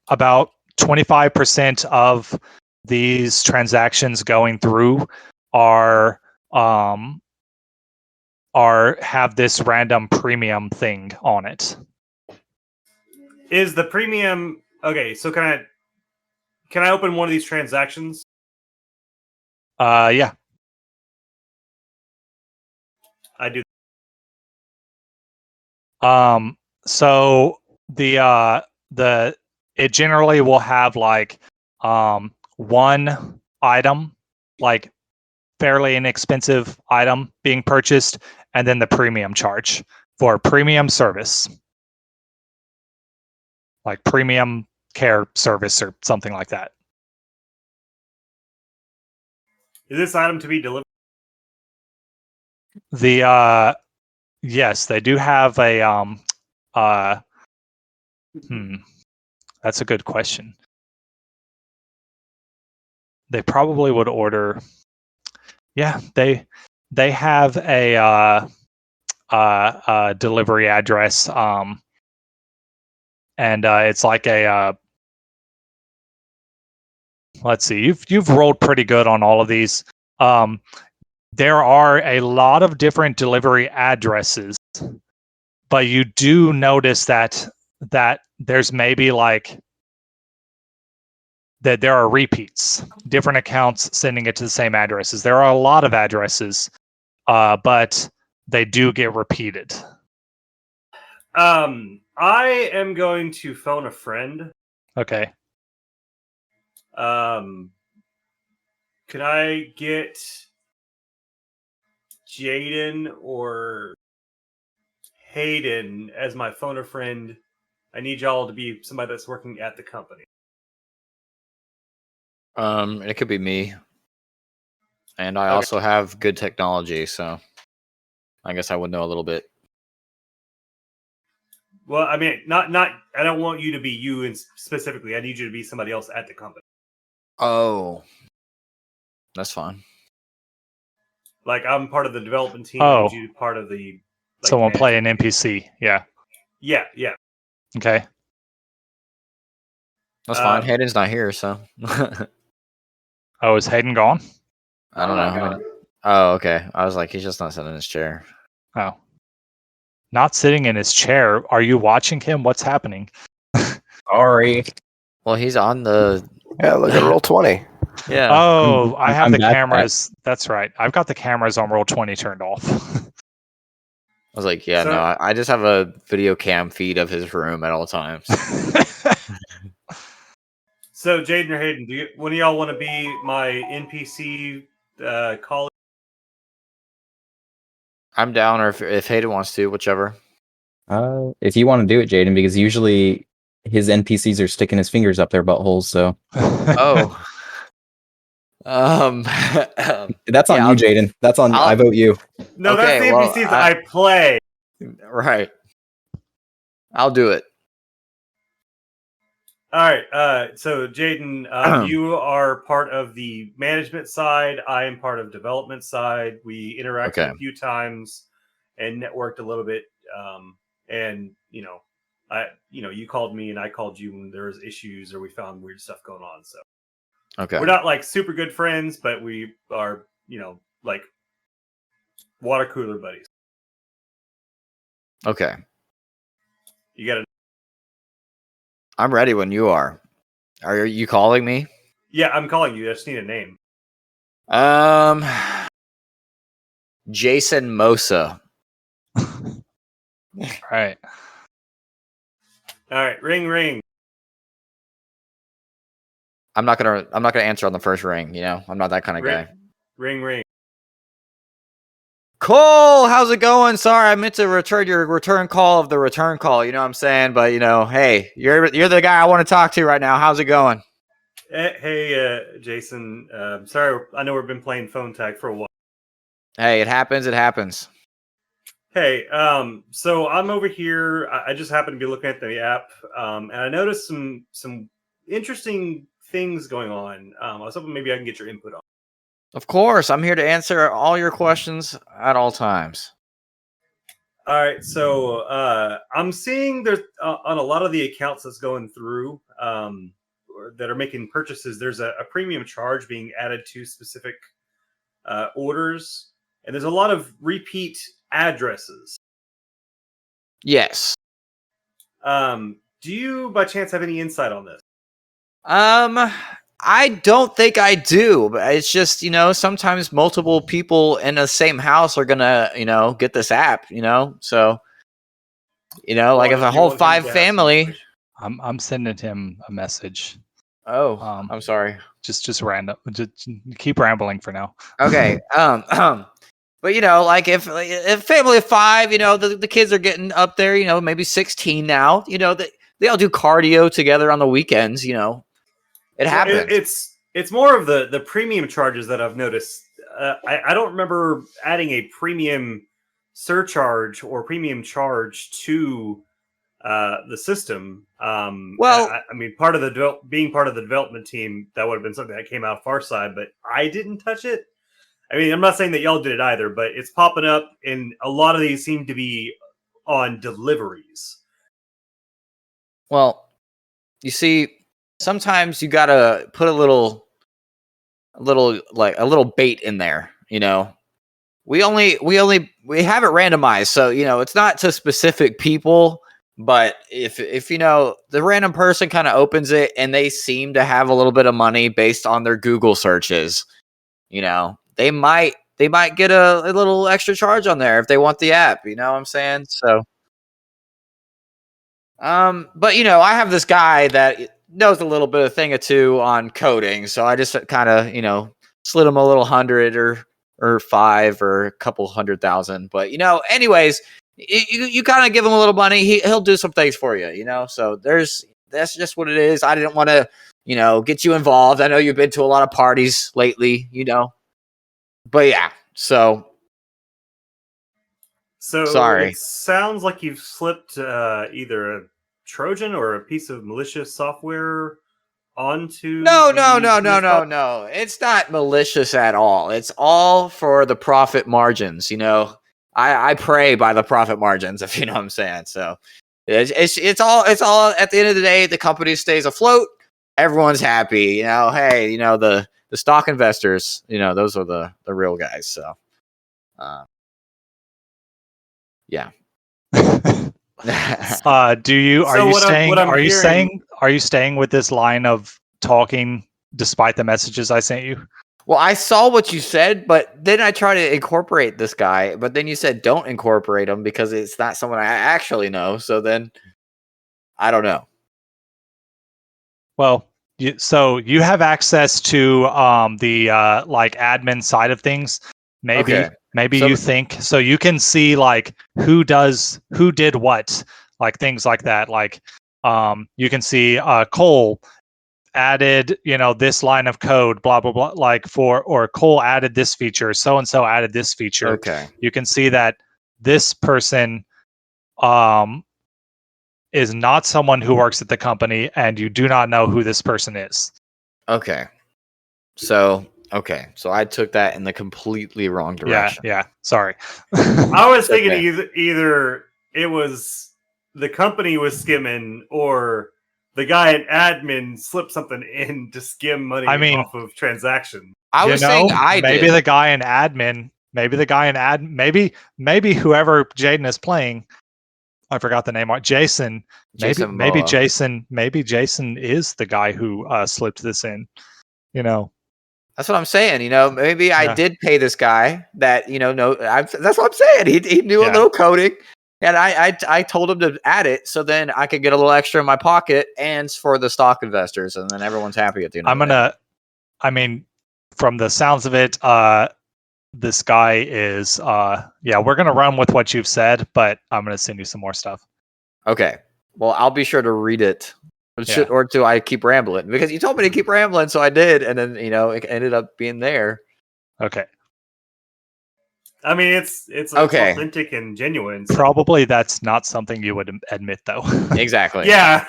about 25% of these transactions going through are have this random premium thing on it. Is the premium okay? So can I open one of these transactions? Yeah. I do. So it generally will have like one item, like fairly inexpensive item being purchased, and then the premium charge for premium service, like premium care service or something like that. Is this item to be delivered? Yes, they do have a that's a good question. They probably would order. Yeah, they have a delivery address, and it's like a. Let's see, you've rolled pretty good on all of these. There are a lot of different delivery addresses, but you do notice that there's maybe like that there are repeats, different accounts sending it to the same addresses. There are a lot of addresses, but they do get repeated. I am going to phone a friend. Okay. Could I get Jaden or Hayden as my phone a friend? I need y'all to be somebody that's working at the company. It could be me. And I also have good technology, so I guess I would know a little bit. Well, I mean, not. I don't want you to be you specifically. I need you to be somebody else at the company. Oh, that's fine. Like I'm part of the development team. Oh. I need you to be part of the. Like, Someone play an NPC. Yeah. Yeah. Okay. That's fine. Hayden's not here, so. Oh, is Hayden gone? I don't know. Oh, okay. I was like, he's just not sitting in his chair. Oh. Not sitting in his chair. Are you watching him? What's happening? Sorry. Well, he's on the. Yeah, look at Roll20. Yeah. Oh, I have I'm the back. cameras. That's right. I've got the cameras on Roll20 turned off. I was like, yeah, So- no, I just have a video cam feed of his room at all times. So, Jaden or Hayden, one of y'all want to be my NPC colleague? I'm down, or if Hayden wants to, whichever. If you want to do it, Jaden, because usually his NPCs are sticking his fingers up their buttholes. So Oh. that's on you, Jaden. That's on. I vote you. No, Okay, that's the well, NPCs I play. Right. I'll do it. All right. So, Jaden, you are part of the management side. I am part of development side. We interacted a few times and networked a little bit. And you called me and I called you when there was issues or we found weird stuff going on. So, Okay. we're not like super good friends, but we are, like water cooler buddies. Okay. You got to. I'm ready when you are. Are you calling me? Yeah, I'm calling you. I just need a name. Jason Mosa. Right. All right, ring. I'm not gonna answer on the first ring. I'm not that kind of guy. Ring. Cole, how's it going? Sorry, I meant to return your return call of the return call. You know what I'm saying? But hey, you're the guy I want to talk to right now. How's it going? Hey, Jason. Sorry, I know we've been playing phone tag for a while. Hey, it happens. Hey, so I'm over here. I just happened to be looking at the app, and I noticed some interesting things going on. I was hoping maybe I can get your input on. Of course, I'm here to answer all your questions at all times. All right, so I'm seeing there's on a lot of the accounts that's going through that are making purchases. There's a premium charge being added to specific orders, and there's a lot of repeat addresses. Yes. Do you by chance have any insight on this? I don't think I do, but it's just, sometimes multiple people in the same house are gonna, get this app, so, like if a whole 5 family. I'm sending him a message. Oh, I'm sorry. Just random. Just keep rambling for now. Okay. But like if a family of 5, the kids are getting up there, maybe 16 now. They all do cardio together on the weekends. It happens. It's more of the premium charges that I've noticed. I don't remember adding a premium surcharge or premium charge to the system. Well, I mean, being part of the development team, that would have been something that came out far side, but I didn't touch it. I mean, I'm not saying that y'all did it either, but it's popping up, and a lot of these seem to be on deliveries. Well, you see, sometimes you gotta put a little bait in there. We have it randomized, so it's not to specific people. But if the random person kind of opens it and they seem to have a little bit of money based on their Google searches, they might get a little extra charge on there if they want the app. You know what I'm saying? So, but I have this guy that knows a little bit of thing or two on coding, so I just kind of slid him a little 100 or 5 or a couple 100,000. But anyways. You kind of give him a little money, he'll do some things for you, So that's just what it is. I didn't want to, get you involved. I know you've been to a lot of parties lately, But yeah, so sorry. It sounds like you've slipped either a Trojan or a piece of malicious software onto. No. It's not malicious at all. It's all for the profit margins, I pray by the profit margins, if you know what I'm saying. So it's all at the end of the day, the company stays afloat. Everyone's happy, hey, the stock investors, those are the real guys. So, yeah. Are you staying with this line of talking despite the messages I sent you? Well, I saw what you said, but then I try to incorporate this guy, but then you said don't incorporate him because it's not someone I actually know. So then I don't know. Well, so you have access to the like admin side of things. Maybe you think so you can see like who did what, like things like that. Like you can see Cole added this line of code, blah blah blah, like or Cole added this feature, so and so added this feature. Okay, you can see that this person is not someone who works at the company, and you do not know who this person is. Okay, so I took that in the completely wrong direction. Yeah, sorry. I was thinking either it was the company was skimming, or the guy at admin slipped something in to skim money off of transactions. I was saying maybe the guy in admin, maybe whoever Jaden is playing, I forgot the name. Jason. Maybe Jason is the guy who slipped this in. That's what I'm saying. Maybe I did pay this guy that that's what I'm saying. He knew a little coding. And I told him to add it so then I could get a little extra in my pocket and for the stock investors, and then everyone's happy at the end of the day. From the sounds of it, this guy is we're gonna run with what you've said, but I'm gonna send you some more stuff. Okay. Well, I'll be sure to read it. Or do I keep rambling? Because you told me to keep rambling, so I did, and then it ended up being there. Okay. I mean, it's authentic and genuine. So. Probably that's not something you would admit, though. Exactly. Yeah.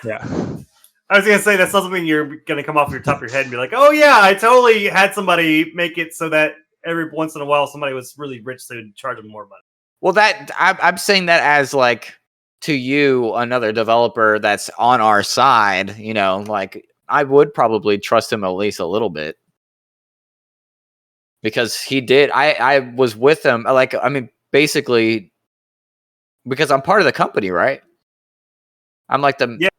I was gonna say that's not something you're gonna come off your top of your head and be like, "Oh yeah, I totally had somebody make it so that every once in a while somebody was really rich, so they'd charge them more money." Well, I'm saying that as like to you, another developer that's on our side. Like I would probably trust him at least a little bit. Because he did. I was with him. basically, because I'm part of the company, right? I'm like the... Yeah.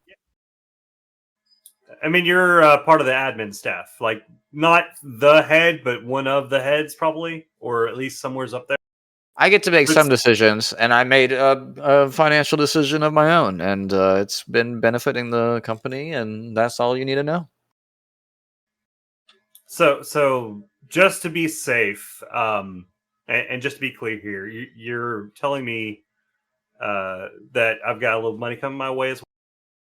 I mean, you're part of the admin staff. Like, not the head, but one of the heads, probably. Or at least somewhere's up there. I get to make some decisions, and I made a financial decision of my own, and it's been benefiting the company, and that's all you need to know. So just to be safe, and just to be clear here, you're telling me that I've got a little money coming my way as well?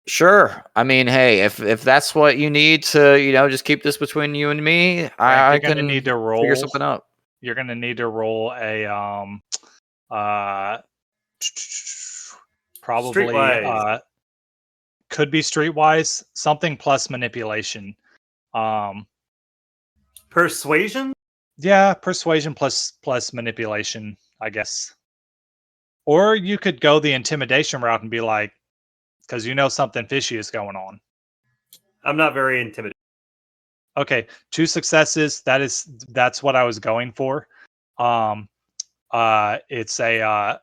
Sure. I mean, hey, if that's what you need to, just keep this between you and me, I can need to roll, figure something out. You're going to need to roll a probably Streetwise. Could be streetwise, something plus manipulation. Persuasion? Yeah, persuasion plus manipulation, I guess. Or you could go the intimidation route and be like, because something fishy is going on. I'm not very intimidated. Okay, 2 successes. That's what I was going for. It's a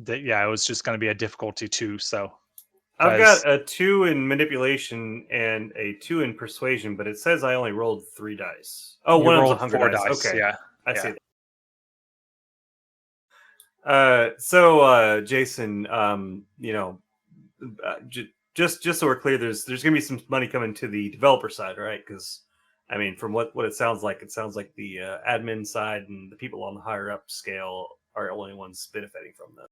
it was just going to be a difficulty 2. So I've got a 2 in manipulation and a 2 in persuasion, but it says I only rolled 3 dice. Oh, one of them's 100 4 dice. Okay, yeah, I see that. So Jason, just so we're clear, there's going to be some money coming to the developer side, right? Because I mean, from what it sounds like the admin side and the people on the higher up scale are the only ones benefiting from that.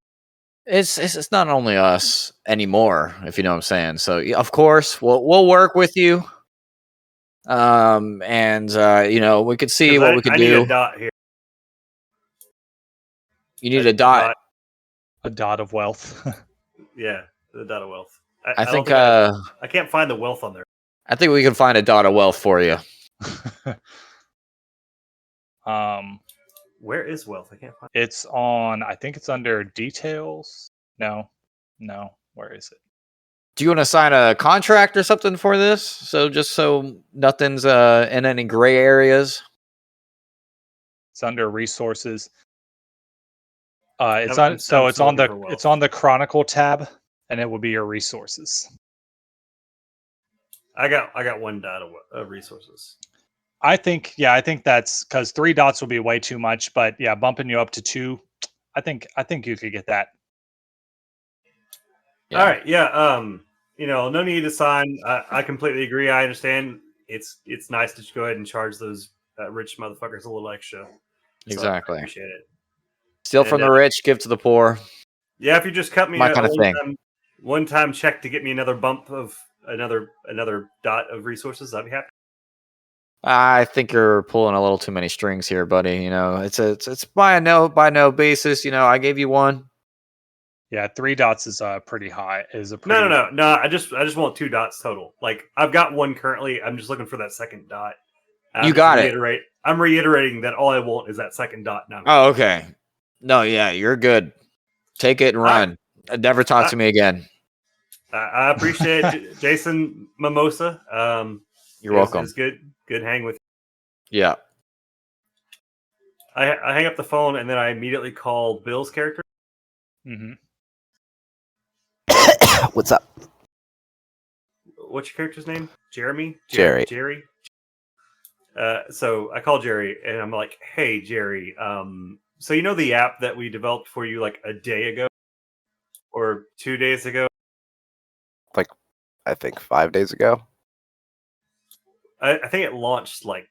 It's not only us anymore, if you know what I'm saying. So of course we'll work with you. And we could see what we could do. I need a dot here. You need a dot. A dot of wealth. Yeah, the dot of wealth. I think I can't find the wealth on there. I think we can find a dot of wealth for you. Where is wealth? I can't find it. It's on, I think it's under details. No. Where is it? Do you want to sign a contract or something for this? So just so nothing's in any gray areas. It's under resources. It's on the Chronicle tab, and it will be your resources. I got 1 dot of resources. I think that's because 3 dots will be way too much, but yeah, bumping you up to 2, I think you could get that. Yeah. All right, yeah. No need to sign. I completely agree. I understand. It's nice to go ahead and charge those rich motherfuckers a little extra. Exactly. So I appreciate it. Steal from the rich, give to the poor. Yeah, if you just cut me my kind of thing. One-time check to get me another bump of another dot of resources, I'd be happy. I think you're pulling a little too many strings here, buddy. It's by no basis. I gave you 1. Yeah, 3 dots is pretty high. No. I just want 2 dots total. Like I've got 1 currently. I'm just looking for that second dot. You got it. I'm reiterating that all I want is that second dot now. Oh, okay. No, yeah, you're good. Take it and run. Never talk to me again. I appreciate it, Jason Mimosa. You're welcome. It's good hang with you. Yeah. I hang up the phone and then I immediately call Bill's character. Mm-hmm. What's up? What's your character's name? Jeremy? Jeri. Jeri. So I call Jeri and I'm like, hey, Jeri. So the app that we developed for you like a day ago or 2 days ago? Like, I think 5 days ago. I think it launched like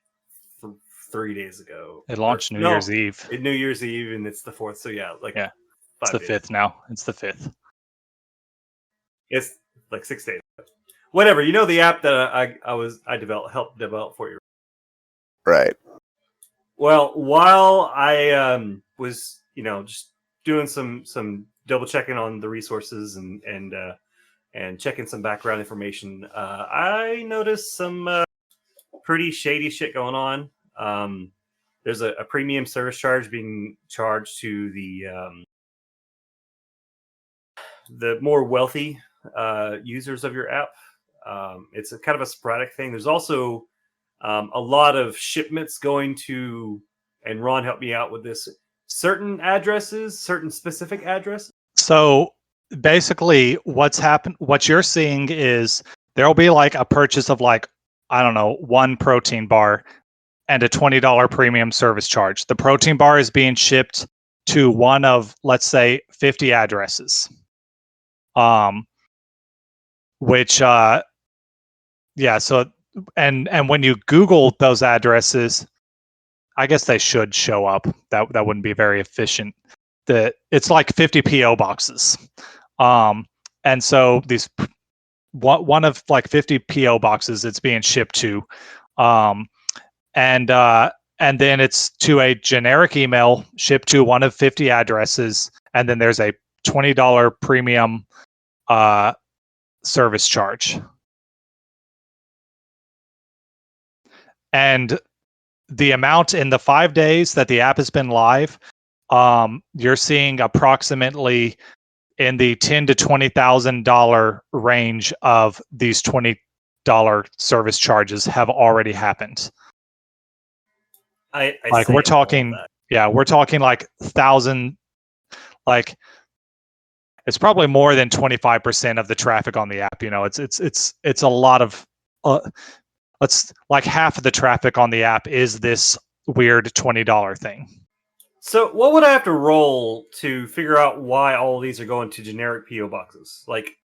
3 days ago. It launched New Year's Eve. New Year's Eve, and it's the 4th. So yeah, it's the 5th now. It's the 5th. It's like 6 days. Whatever. The app that I helped develop for you. Right. Well, while I was just doing some double checking on the resources and checking some background information, I noticed some pretty shady shit going on. There's a premium service charge being charged to the more wealthy users of your app. It's a kind of a sporadic thing. There's also a lot of shipments going to, and Ron helped me out with this, certain addresses, certain specific addresses? So basically what you're seeing is there'll be like a purchase of like, I don't know, one protein bar and a $20 premium service charge. The protein bar is being shipped to one of, let's say, 50 addresses. Which yeah, so and when you Google those addresses, I guess they should show up. That wouldn't be very efficient. It's like 50 PO boxes. And so these one of like 50 PO boxes it's being shipped to. And then it's to a generic email shipped to one of 50 addresses, and then there's a $20 premium service charge. And the amount in the 5 days that the app has been live, you're seeing approximately in the $10,000 to $20,000 range of these $20 service charges have already happened. I like we're talking, we're talking like 1,000, like it's probably more than 25% of the traffic on the app. You know, it's a lot of, it's like half of the traffic on the app is this weird $20 thing. So what would I have to roll to figure out why all of these are going to generic PO boxes? Like,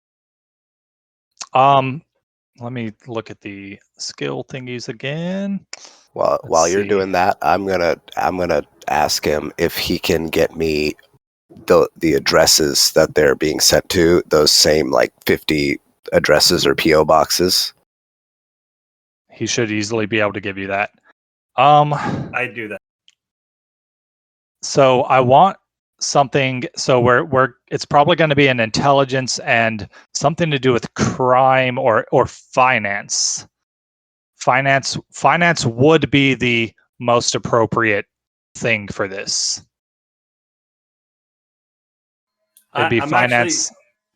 let me look at the skill thingies again. Well, while you're doing that, I'm gonna ask him if he can get me the addresses that they're being sent to, those same like 50 addresses or PO boxes. He should easily be able to give you that. I do that. So I want something. So we're it's probably going to be an intelligence and something to do with crime or finance. Finance would be the most appropriate thing for this. It'd be finance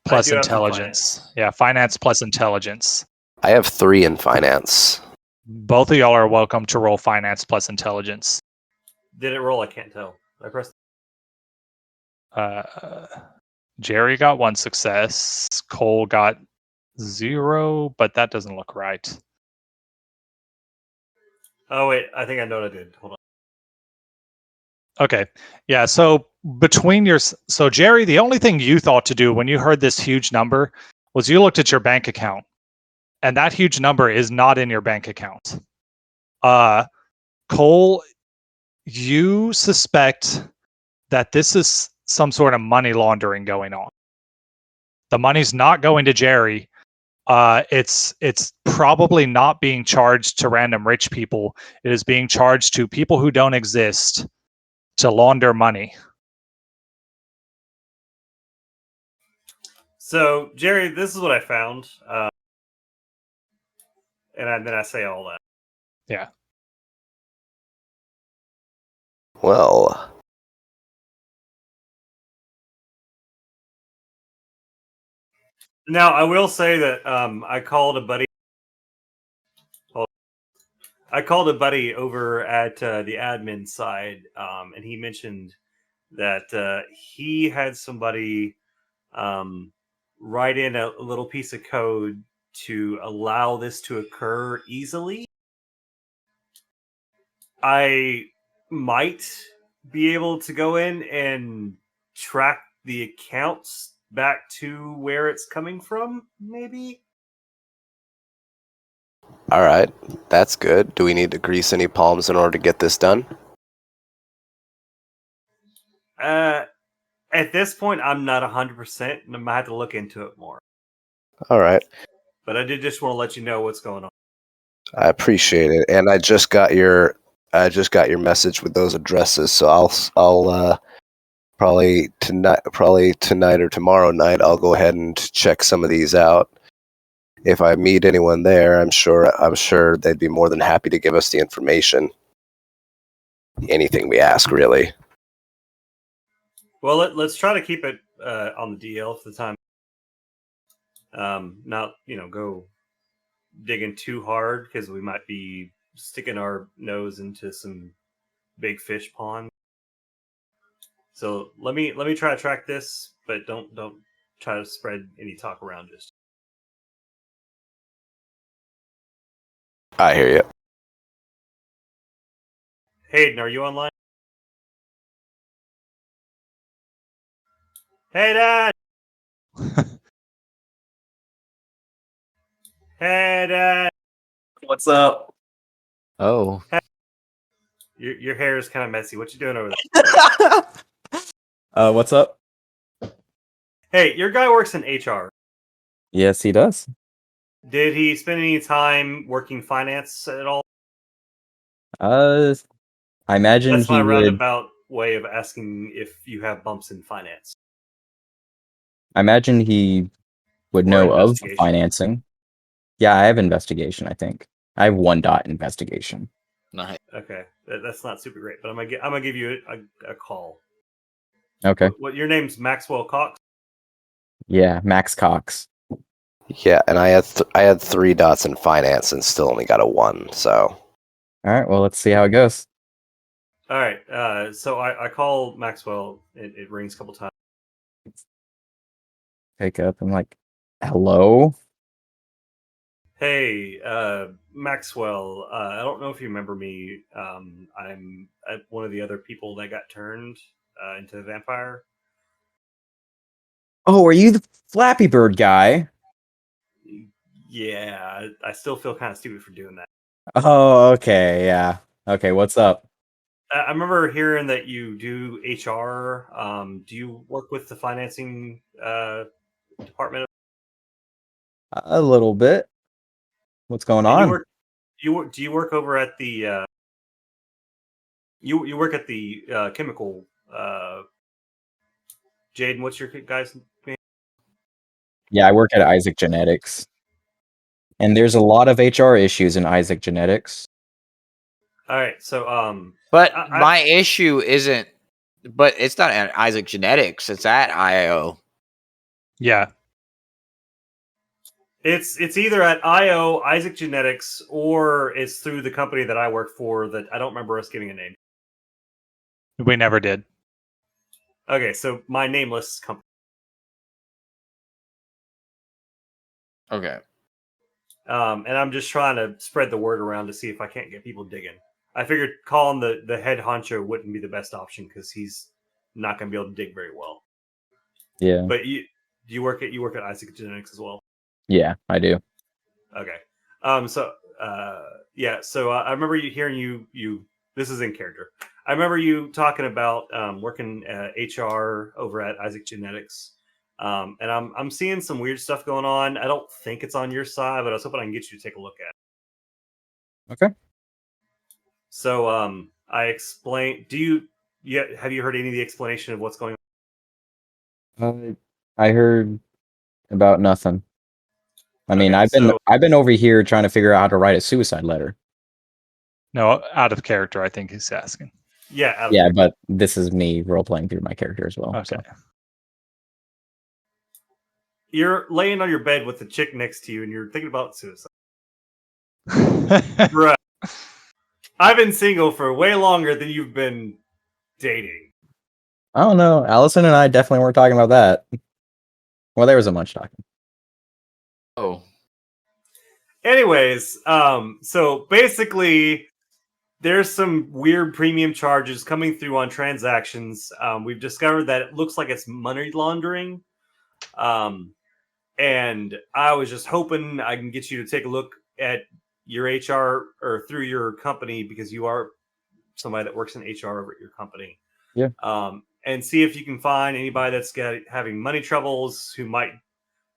plus intelligence. Yeah, finance plus intelligence. I have 3 in finance. Both of y'all are welcome to roll finance plus intelligence. Did it roll? I can't tell. I pressed. Jeri got 1 success. Cole got 0, but that doesn't look right. Oh wait, I think I know what I did. Hold on. Okay. Yeah, so so Jeri, the only thing you thought to do when you heard this huge number was you looked at your bank account. And that huge number is not in your bank account. Cole, you suspect that this is some sort of money laundering going on. The money's not going to Jeri. It's probably not being charged to random rich people. It is being charged to people who don't exist to launder money. So, Jeri, this is what I found. And then I say all that. Yeah. Well. Now, I will say that I called a buddy. I called a buddy over at the admin side, and he mentioned that he had somebody write in a little piece of code to allow this to occur easily. I might be able to go in and track the accounts back to where it's coming from, maybe? All right, that's good. Do we need to grease any palms in order to get this done? At this point, I'm not 100%, and I might have to look into it more. All right. But I did just want to let you know what's going on. I appreciate it, and I just got your message with those addresses, so I'll probably tonight or tomorrow night I'll go ahead and check some of these out. If I meet anyone there, I'm sure they'd be more than happy to give us the information. Anything we ask, really. Well, let's try to keep it on the DL for the time. Not go digging too hard because we might be sticking our nose into some big fish pond. So let me try to track this, but don't try to spread any talk around just. I hear you. Hayden, are you online? Hey, Dad. Hey, Dad. What's up? Oh, Your hair is kind of messy. What you doing over there? What's up? Hey, your guy works in HR. Yes, he does. Did he spend any time working finance at all? I imagine That's he my would. roundabout way of asking if you have bumps in finance. I imagine he would Or know of investigation. financing. Yeah, I have investigation. I think I have 1 dot investigation. nice. Okay, that's not super great, but I'm gonna give you a call. Okay. What your name's Maxwell Cox? Yeah, Max Cox. Yeah, and I had 3 dots in finance and still only got a 1. So All right. Well, let's see how it goes. All right. So I call Maxwell. It rings a couple times. Pick up. I'm like, hello. Hey, Maxwell. I don't know if you remember me. I'm one of the other people that got turned into a vampire. Oh, are you the Flappy Bird guy? Yeah, I still feel kind of stupid for doing that. Oh, okay. Yeah. Okay. What's up? I remember hearing that you do HR. Do you work with the financing department? A little bit. What's going And on? do you work over at the you work at the chemical Jaden, what's your guy's name? Yeah, I work at Isaac Genetics. And there's a lot of HR issues in Isaac Genetics. All right, so But my issue isn't. But it's not at Isaac Genetics. It's at IO. Yeah. It's either at IO, Isaac Genetics, or it's through the company that I work for that I don't remember us giving a name. We never did. Okay, so my nameless company. Okay. And I'm just trying to spread the word around to see if I can't get people digging. I figured calling the head honcho wouldn't be the best option because he's not going to be able to dig very well. Yeah. But you work at Isaac Genetics as well. Yeah, I do. Okay. So I remember hearing you. This is in character. I remember you talking about working HR over at Isaac Genetics. And I'm seeing some weird stuff going on. I don't think it's on your side, but I was hoping I can get you to take a look at it. Okay. So I explained. Have you heard any of the explanation of what's going on? I heard about nothing. I mean, Okay, I've been over here trying to figure out how to write a suicide letter. No, out of character, I think he's asking. Yeah. Yeah, but this is me role playing through my character as well. Okay. So. You're laying on your bed with the chick next to you, and you're thinking about suicide. Bruh. I've been single for way longer than you've been dating. I don't know. Allison and I definitely weren't talking about that. Well, there wasn't much talking. Oh. Anyways, so basically, there's some weird premium charges coming through on transactions. We've discovered that it looks like it's money laundering. And I was just hoping I can get you to take a look at your HR or through your company because you are somebody that works in HR over at your company. Yeah. And see if you can find anybody that's having money troubles who might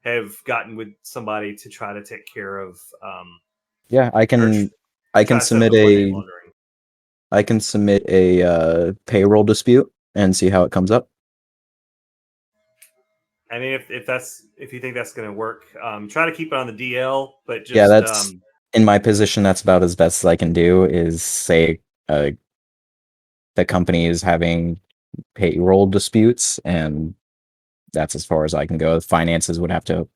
have gotten with somebody to try to take care of. Yeah, I can submit a payroll dispute and see how it comes up. I mean, if you think that's going to work, try to keep it on the DL. But just that's in my position. That's about as best as I can do. Is say the company is having payroll disputes, and that's as far as I can go. Finances would have to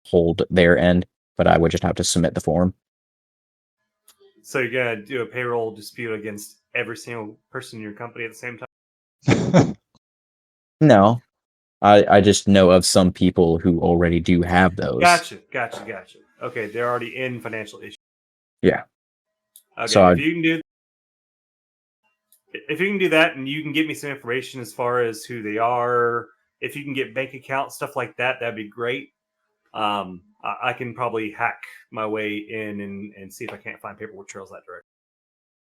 hold their end, but I would just have to submit the form. So you're going to do a payroll dispute against every single person in your company at the same time? No, I just know of some people who already do have those. Gotcha. Okay, they're already in financial issues. Yeah. Okay, So if you can do that, and you can give me some information as far as who they are, if you can get bank account stuff like that, that'd be great. I can probably hack my way in and see if I can't find paperwork trails that direction.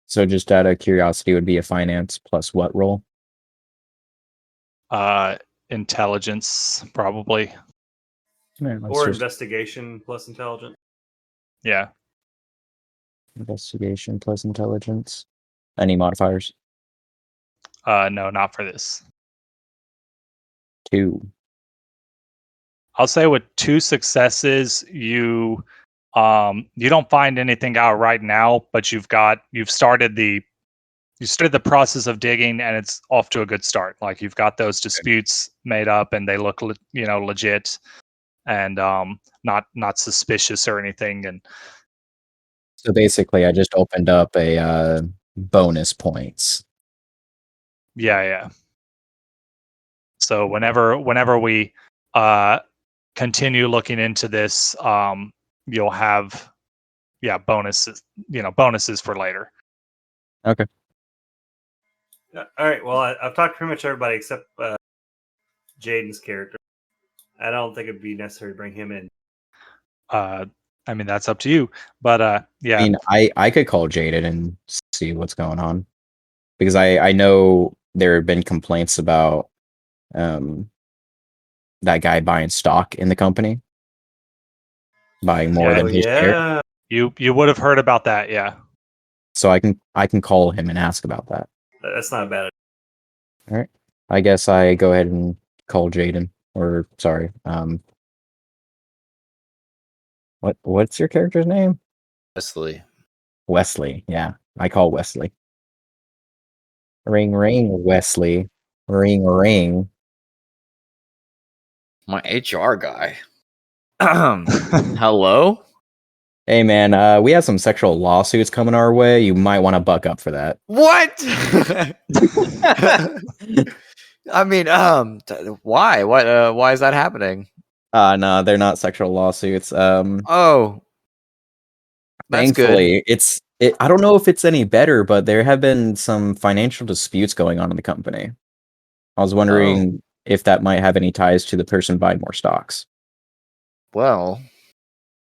So just out of curiosity, would be a finance plus what role? Intelligence, probably. Or investigation plus intelligence. Yeah. Investigation plus intelligence. Any modifiers? No, not for this. 2. I'll say with 2 successes, you don't find anything out right now, but you've started the process of digging, and it's off to a good start. Like, you've got those disputes made up, and they look legit, and not suspicious or anything. And so basically, I just opened up a bonus points. Yeah. So whenever we continue looking into this, you'll have bonuses for later. Okay. All right. Well, I've talked to pretty much everybody except Jaden's character. I don't think it'd be necessary to bring him in. I mean, that's up to you, but yeah. I mean, I could call Jaden and see what's going on, because I know there have been complaints about that guy buying stock in the company, buying more than his share. You would have heard about that, yeah. So I can call him and ask about that. That's not bad. All right. I guess I go ahead and call Jaden. Or sorry, what's your character's name? Wesley. Wesley. Yeah, I call Wesley. Ring ring, Wesley. Ring ring. My HR guy. Hello? Hey man, we have some sexual lawsuits coming our way. You might want to buck up for that. What? I mean, why? Why is that happening? No, they're not sexual lawsuits. Oh, that's thankfully, good. I don't know if it's any better, but there have been some financial disputes going on in the company. I was wondering if that might have any ties to the person buying more stocks. Well,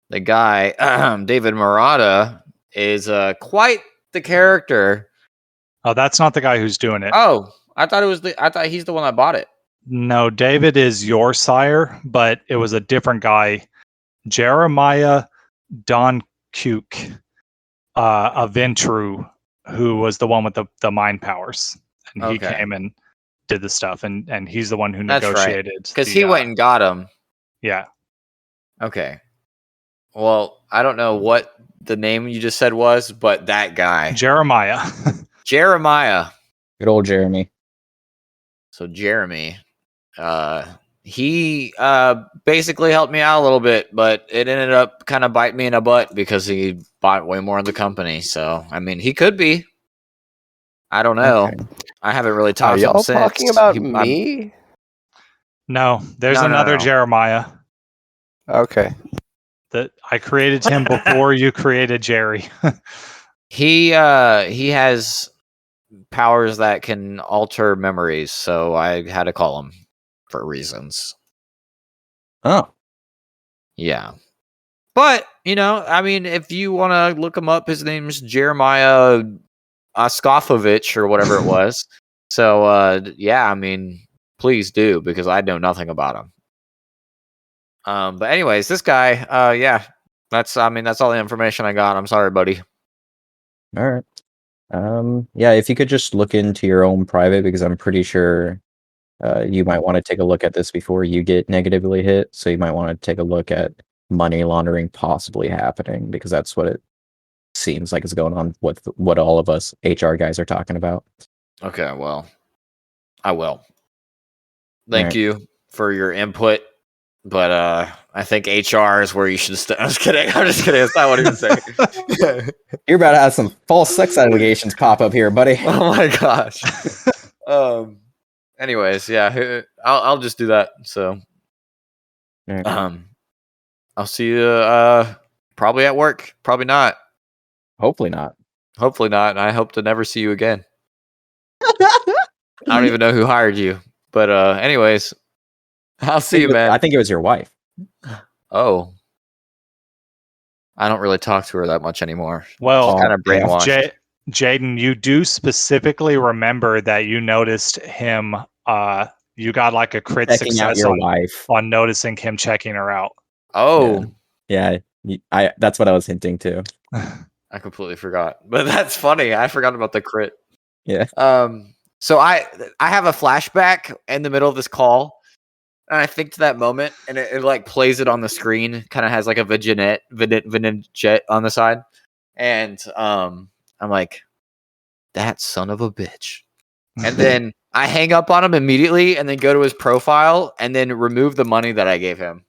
the guy, David Murata, is quite the character. Oh, that's not the guy who's doing it. Oh, I thought he's the one that bought it. No, David is your sire, but it was a different guy. Jeremiah Don Kuke, of Ventru, who was the one with the mind powers. And he came and did the stuff, and he's the one who negotiated. Because he went and got him. Yeah. Okay. Well, I don't know what the name you just said was, but that guy. Jeremiah. Jeremiah. Good old Jeremy. So Jeremy, he basically helped me out a little bit, but it ended up kind of biting me in the butt because he bought way more of the company. So, I mean, he could be. I don't know. Okay. I haven't really talked to him since. Are y'all talking about me? No, there's another Jeremiah. Okay. That I created him before you created Jeri. He has powers that can alter memories, so I had to call him for reasons. Oh. Yeah. But, I mean, if you want to look him up, his name's Jeremiah Oskofovich or whatever it was. So, yeah, I mean, please do, because I know nothing about him. But anyways, this guy, yeah, that's all the information I got. I'm sorry, buddy. All right. Yeah, if you could just look into your own private, because I'm pretty sure you might want to take a look at this before you get negatively hit. So you might want to take a look at money laundering possibly happening, because that's what it seems like is going on with what all of us HR guys are talking about. Okay, well, I will. Thank you for your input. But I think HR is where you should stay. I'm just kidding. That's not what he was saying. You're about to have some false sex allegations pop up here, buddy. Oh my gosh. anyways, yeah, I'll just do that. So, Right. I'll see you probably at work. Probably not. Hopefully not. Hopefully not. And I hope to never see you again. I don't even know who hired you, but anyways, I'll see you, man. I think it was your wife. Oh, I don't really talk to her that much anymore. Well, She's kind of brainwashed. Jaden, you do specifically remember that you noticed him. You got like a crit Checking out success your wife. on noticing him checking her out. Oh, Yeah, that's what I was hinting to. I completely forgot, but that's funny. I forgot about the crit. Yeah. So I have a flashback in the middle of this call, and I think to that moment, and it like plays it on the screen. Kind of has like a vignette on the side, and I'm like, that son of a bitch. And then I hang up on him immediately, and then go to his profile, and then remove the money that I gave him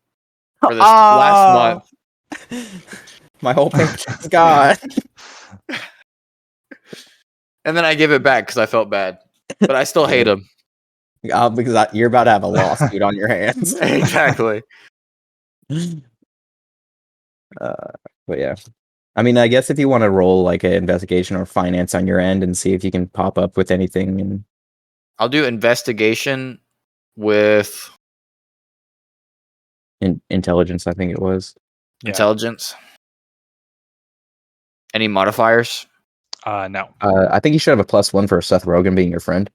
for this last month. My whole paycheck's gone. And then I give it back because I felt bad, but I still hate him. Because you're about to have a lawsuit on your hands. Exactly. But yeah, I mean, I guess if you want to roll like an investigation or finance on your end and see if you can pop up with anything, and I'll do investigation with intelligence, I think it was. Yeah. intelligence. Any modifiers? No. I think you should have a +1 for Seth Rogen being your friend.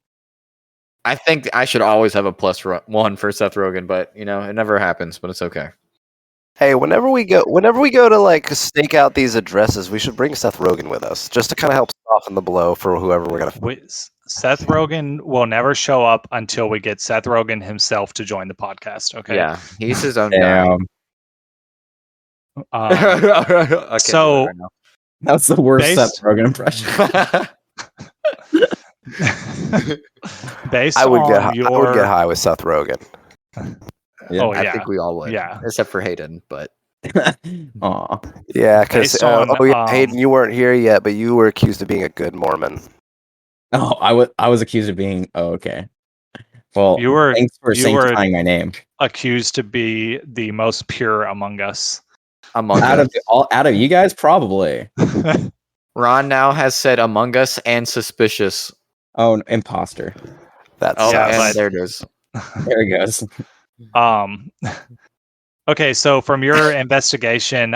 I think I should always have a +1 for Seth Rogen, but it never happens. But it's okay. Hey, whenever we go to like stake out these addresses, we should bring Seth Rogen with us, just to kind of help soften the blow for whoever we're gonna. Seth Rogen will never show up until we get Seth Rogen himself to join the podcast. Okay. Yeah, he's his own guy. So that's the worst Seth Rogen impression. Based I would get high with Seth Rogen. Yeah. Oh, yeah. I think we all would. Yeah. Except for Hayden, but. Aw. Yeah, because Hayden, you weren't here yet, but you were accused of being a good Mormon. Oh, I was accused of being. Oh, okay. Well, thanks for sanctifying my name. Accused to be the most pure among us. Out of you guys, probably. Ron now has said Among Us and suspicious. Oh, imposter. That's there it is. There it goes. Okay, so from your investigation,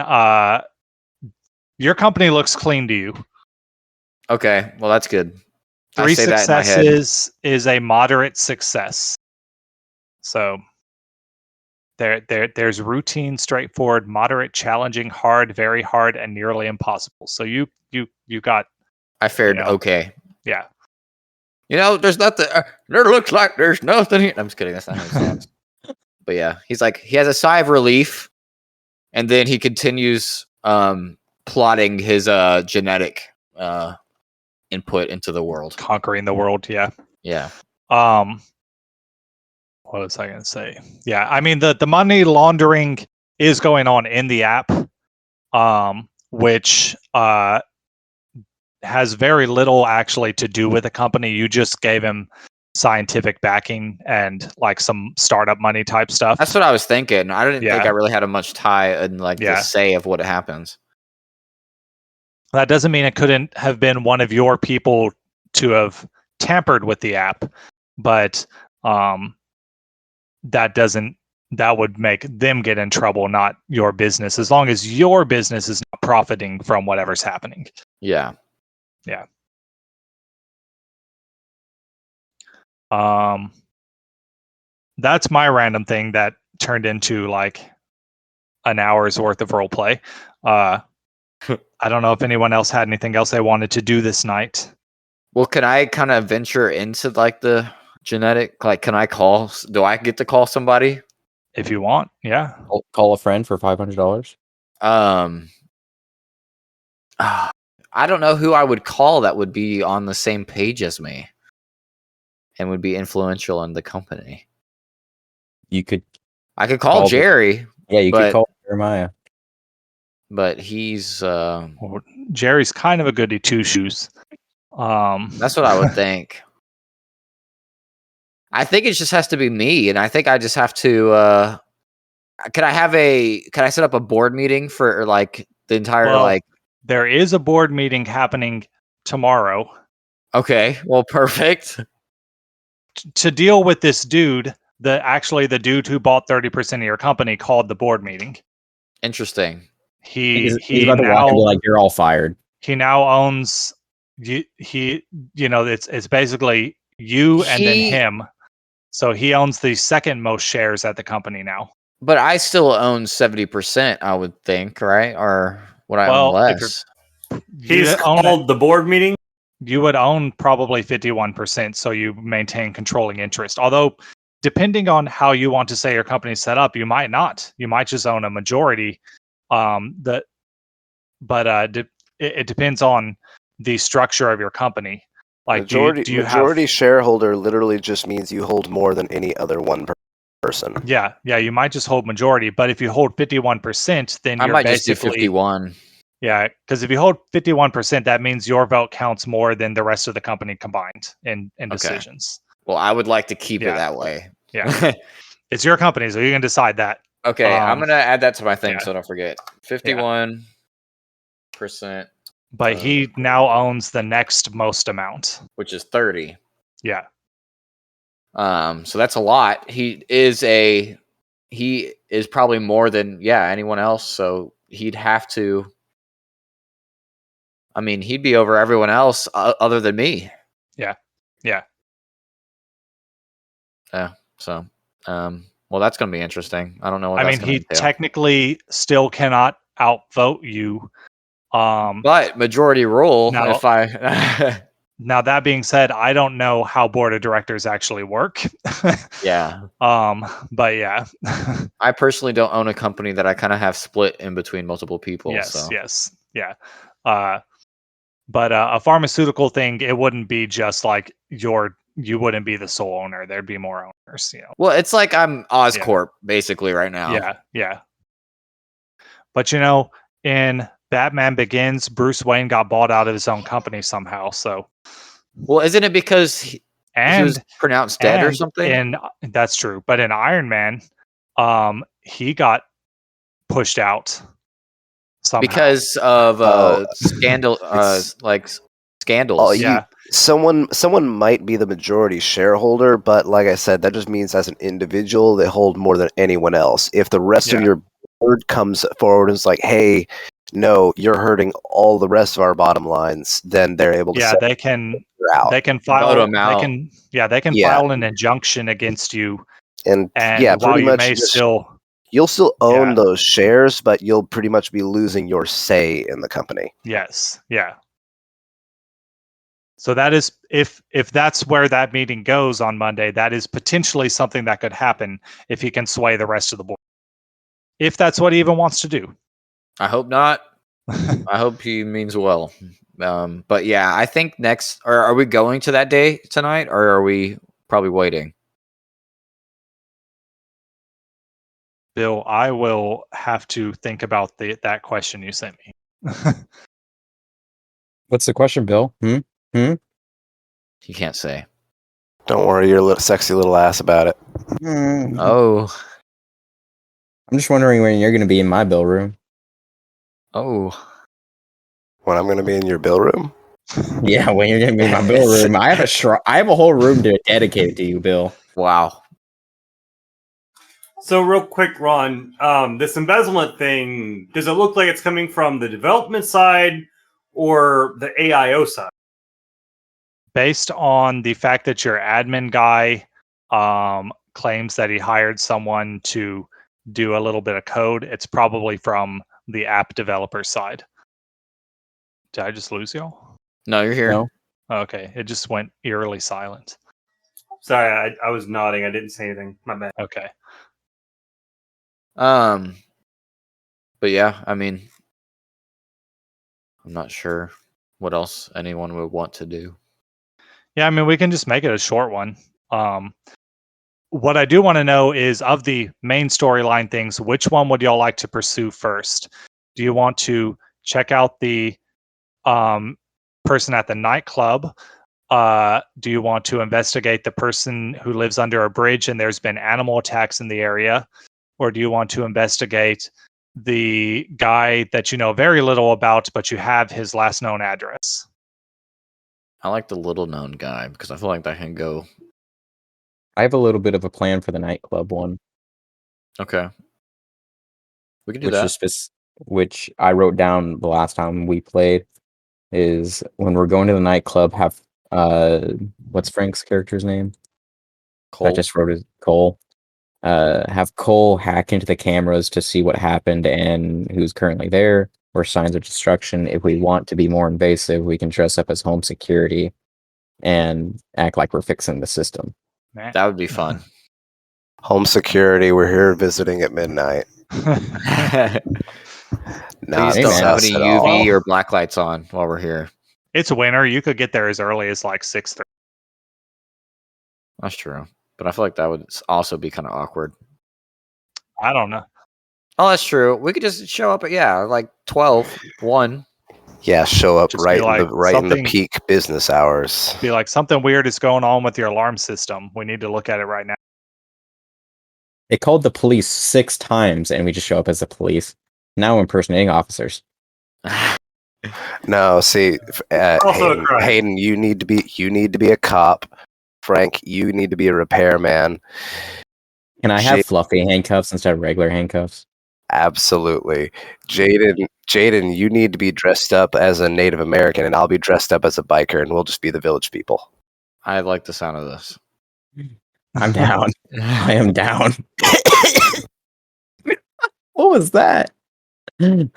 your company looks clean to you. Okay, well that's good. 3 successes is a moderate success. So there's routine, straightforward, moderate, challenging, hard, very hard, and nearly impossible. So you got. I fared okay. Yeah. There's nothing. There looks like there's nothing here. I'm just kidding. That's not how it sounds. But yeah, he has a sigh of relief, and then he continues plotting his genetic input into the world, conquering the world. Yeah. Yeah. What was I going to say? Yeah, I mean the money laundering is going on in the app, which has very little actually to do with the company. You just gave him scientific backing and like some startup money type stuff. That's what I was thinking. I didn't think I really had a much tie in the say of what happens. That doesn't mean it couldn't have been one of your people to have tampered with the app, but that would make them get in trouble, not your business, as long as your business is not profiting from whatever's happening. Yeah. Yeah. That's my random thing that turned into like an hour's worth of role play. I don't know if anyone else had anything else they wanted to do this night. Well, can I kind of venture into like the genetic? Like, can I call? Do I get to call somebody? If you want, yeah. Call a friend for $500. I don't know who I would call that would be on the same page as me and would be influential in the company. I could call Jeri. Yeah, you could call Jeremiah. But he's well, Jerry's kind of a goody two shoes. That's what I would think. I think it just has to be me, and I think I just have to. Can I set up a board meeting for like the entire There is a board meeting happening tomorrow. Okay, well, perfect. To deal with this dude, the dude who bought 30% of your company called the board meeting. Interesting. He's about to walk and be like, "You're all fired." He now owns it's basically you and then him. So he owns the second most shares at the company now. But I still own 70%, I would think, right? Or would I own less? He's called the board meeting. You would own probably 51%, so you maintain controlling interest. Although, depending on how you want to say your company's set up, you might not. You might just own a majority. It depends on the structure of your company. Like, majority shareholder literally just means you hold more than any other one person. Yeah, you might just hold majority, but if you hold 51%, then I you're might basically just do 51. Yeah, because if you hold 51%, that means your vote counts more than the rest of the company combined in decisions. Well, I would like to keep it that way. Yeah, it's your company, so you can decide that. Okay, I'm gonna add that to my thing so I don't forget. 51%. But he now owns the next most amount, which is 30. Yeah. So that's a lot. He is probably more than anyone else. So he'd have to. I mean, he'd be over everyone else other than me. Yeah. So, well, that's going to be interesting. I don't know what I mean, he technically still cannot outvote you. But majority rule. Now, now that being said, I don't know how board of directors actually work. Yeah. But yeah. I personally don't own a company that I kind of have split in between multiple people. Yes. Yeah. But a pharmaceutical thing, it wouldn't be just like you wouldn't be the sole owner. There'd be more owners, Well, it's like I'm Oscorp basically right now. Yeah. But in Batman Begins, Bruce Wayne got bought out of his own company somehow. So, well, isn't it because he was pronounced dead or something? And that's true. But in Iron Man, he got pushed out somehow because of scandals. Someone might be the majority shareholder, but like I said, that just means as an individual they hold more than anyone else. If the rest of your board comes forward and is like, "Hey, no, you're hurting all the rest of our bottom lines," then they're able to. They can file. They can file an injunction against you. And while you may you'll still own those shares, but you'll pretty much be losing your say in the company. Yes. Yeah. So that is if that's where that meeting goes on Monday, that is potentially something that could happen if he can sway the rest of the board. If that's what he even wants to do. I hope not. I hope he means well. But yeah, I think next, or are we going to that day tonight, or are we probably waiting? Bill, I will have to think about that question you sent me. What's the question, Bill? You can't say. Don't worry your little sexy little ass about it. Oh. I'm just wondering when you're going to be in my bill room. Oh. When I'm going to be in your bill room? Yeah, when you're going to be in my bill room. I have a whole room dedicated to you, Bill. Wow. So real quick, Ron, this embezzlement thing, does it look like it's coming from the development side or the AIO side? Based on the fact that your admin guy claims that he hired someone to do a little bit of code, it's probably from the app developer side. Did I just lose y'all? No, you're here. No. Okay, it just went eerily silent. Sorry, I was nodding. I didn't say anything. My bad. Okay. But yeah, I mean, I'm not sure what else anyone would want to do. Yeah, I mean, we can just make it a short one. What I do want to know is, of the main storyline things, which one would y'all like to pursue first? Do you want to check out the person at the nightclub, Do you want to investigate the person who lives under a bridge and there's been animal attacks in the area? Or do you want to investigate the guy that you know very little about, but you have his last known address? I like the little known guy because I feel like that can go. I have a little bit of a plan for the nightclub one. Okay. We can do that. Which I wrote down the last time we played, is when we're going to the nightclub, have what's Frank's character's name? Cole. I just wrote it, Cole. Have Cole hack into the cameras to see what happened and who's currently there, or signs of destruction. If we want to be more invasive, we can dress up as home security and act like we're fixing the system. That would be fun. Home security, we're here visiting at midnight. Please don't have any UV or black lights on while we're here. It's winter. You could get there as early as like 6:30. That's true. But I feel like that would also be kind of awkward. I don't know. Oh, that's true. We could just show up at, like 12, 1. Yeah, show up Just right be like, in the peak business hours. Be like, something weird is going on with your alarm system. We need to look at it right now. It called the police 6 times, and we just show up as the police. Now we're impersonating officers. No, see, Hayden, you need to be a cop. Frank, you need to be a repairman. Can I have fluffy handcuffs instead of regular handcuffs? Absolutely. Jaden, you need to be dressed up as a Native American, and I'll be dressed up as a biker, and we'll just be the village people. I like the sound of this. I'm down. I am down. What was that? That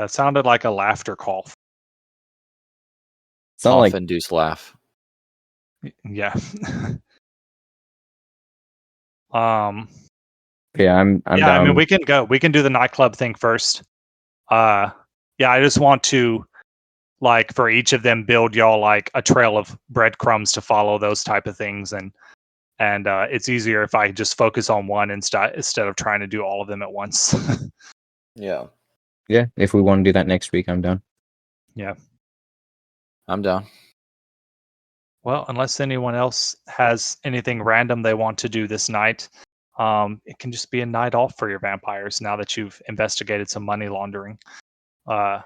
sounded like a laughter cough. Cough-induced laugh. Yeah. Yeah, I'm yeah, down. I mean, we can do the nightclub thing first. Yeah, I just want to, like, for each of them, build y'all like a trail of breadcrumbs to follow, those type of things, and it's easier if I just focus on one instead of trying to do all of them at once. Yeah. Yeah, if we want to do that next week, I'm down. Yeah. I'm down. Well, unless anyone else has anything random they want to do this night, it can just be a night off for your vampires now that you've investigated some money laundering. Go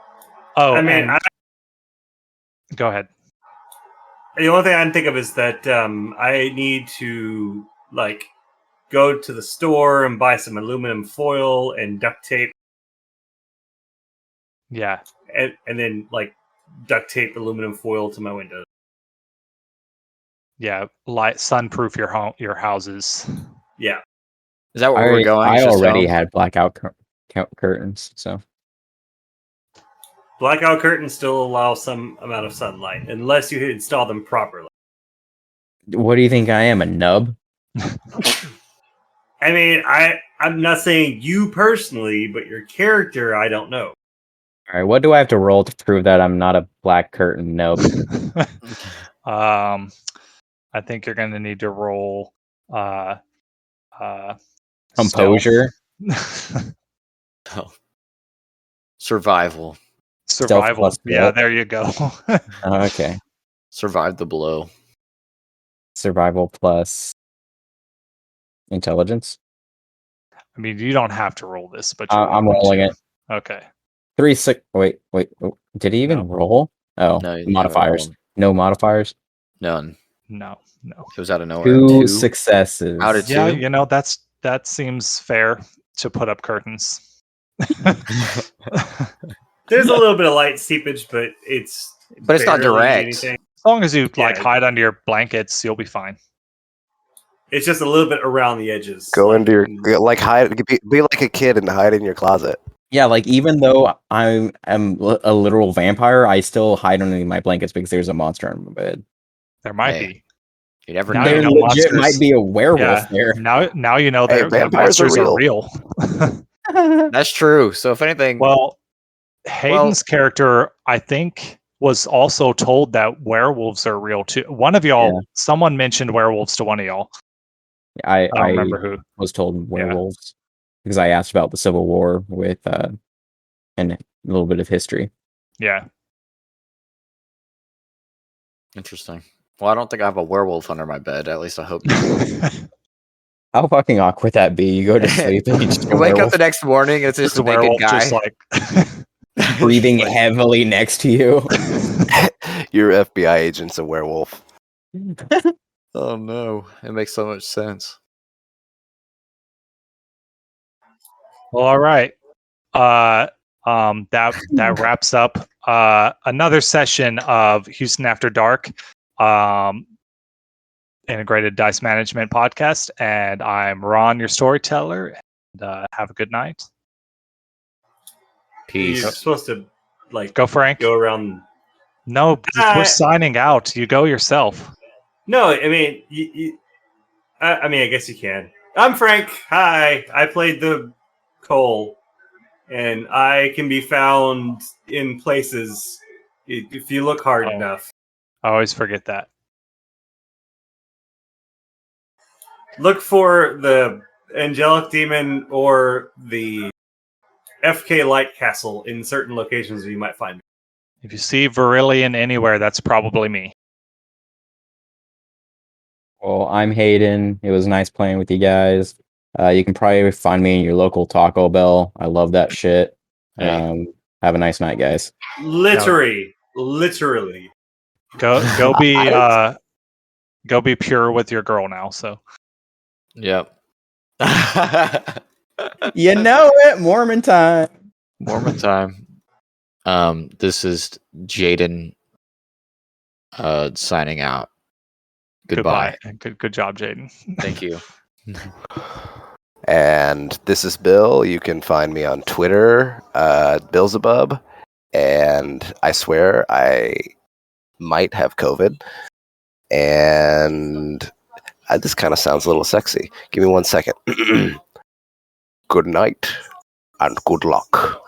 ahead. The only thing I can think of is that I need to go to the store and buy some aluminum foil and duct tape. Yeah. And then duct tape aluminum foil to my windows. Yeah, sunproof your houses. Yeah. Is that where we're going? I already had blackout curtains, so. Blackout curtains still allow some amount of sunlight, unless you install them properly. What do you think I am, a nub? I mean, I'm not saying you personally, but your character, I don't know. All right, what do I have to roll to prove that I'm not a black curtain nub? I think you're going to need to roll composure. Oh. Survival. Yeah, there you go. Okay. Survive the blow. Survival plus intelligence. I mean, you don't have to roll this, but I'm rolling it. Okay. 3, 6. Wait. Did he even roll? Oh, no, modifiers. No modifiers. None. No. It was out of nowhere. 2 successes. Out of 2. Yeah, that seems fair to put up curtains. There's a little bit of light seepage, but it's not direct. As long as you hide under your blankets, you'll be fine. It's just a little bit around the edges. Go into your hide. Be like a kid and hide in your closet. Yeah, even though I am a literal vampire, I still hide underneath my blankets because there's a monster on my bed. There might be. You never know. There legit might be a werewolf there. Now you know that vampires monsters are real. That's true. So if anything, well, Hayden's character, I think, was also told that werewolves are real too. One of y'all, someone mentioned werewolves to one of y'all. I don't remember who was told werewolves because I asked about the Civil War with and a little bit of history. Yeah. Interesting. Well, I don't think I have a werewolf under my bed. At least I hope not. How fucking awkward would that be? You go to sleep and you just You wake up the next morning, it's just a naked werewolf guy. just like breathing heavily next to you. Your FBI agent's a werewolf. Oh no, it makes so much sense. Well, all right. That wraps up another session of Houston After Dark, Integrated Dice Management Podcast, and I'm Ron, your storyteller. And have a good night. Peace. You're supposed to go, Frank. Go around. No, we're signing out. You go yourself. No, I mean, I guess you can. I'm Frank. Hi, I played the Cole, and I can be found in places if you look hard enough. I always forget that. Look for the Angelic Demon or the FK Light Castle in certain locations where you might find me. If you see Virillion anywhere, that's probably me. Well, I'm Hayden. It was nice playing with you guys. You can probably find me in your local Taco Bell. I love that shit. Hey. Have a nice night, guys. Literally. Go be pure with your girl now. So. Yep. You know it. Mormon time. Mormon time. This is Jaden signing out. Goodbye. Good job, Jaden. Thank you. And this is Bill. You can find me on Twitter, Billzabub. And I swear I might have COVID. And this kind of sounds a little sexy. Give me 1 second. Good night and good luck.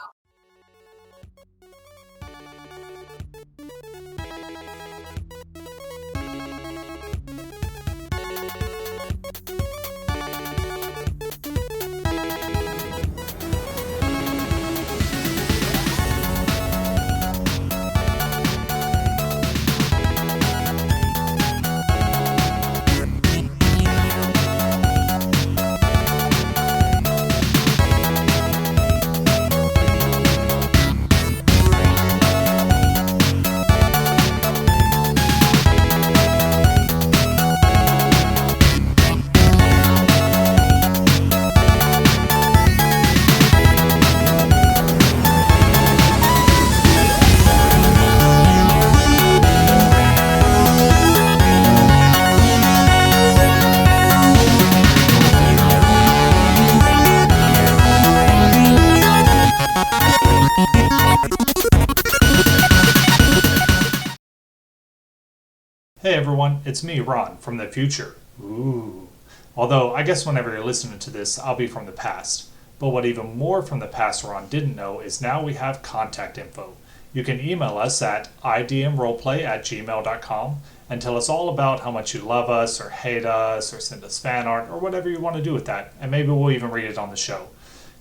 Hey everyone, it's me, Ron, from the future. Ooh. Although, I guess whenever you're listening to this, I'll be from the past. But what even more from the past Ron didn't know is now we have contact info. You can email us at idmroleplay@gmail.com and tell us all about how much you love us or hate us or send us fan art or whatever you want to do with that, and maybe we'll even read it on the show.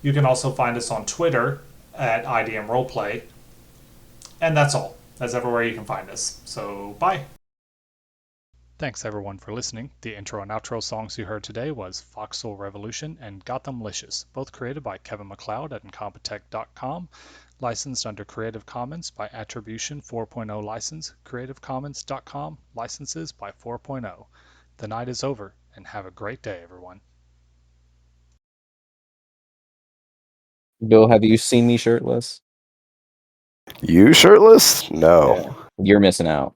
You can also find us on Twitter at idmroleplay, and that's all. That's everywhere you can find us. So, bye! Thanks everyone for listening. The intro and outro songs you heard today was Foxhole Revolution and Gothamlicious, both created by Kevin MacLeod at Incompetech.com, licensed under Creative Commons by Attribution 4.0 license, CreativeCommons.com, licenses by 4.0. The night is over, and have a great day, everyone. Bill, have you seen me shirtless? You shirtless? No. Yeah. You're missing out.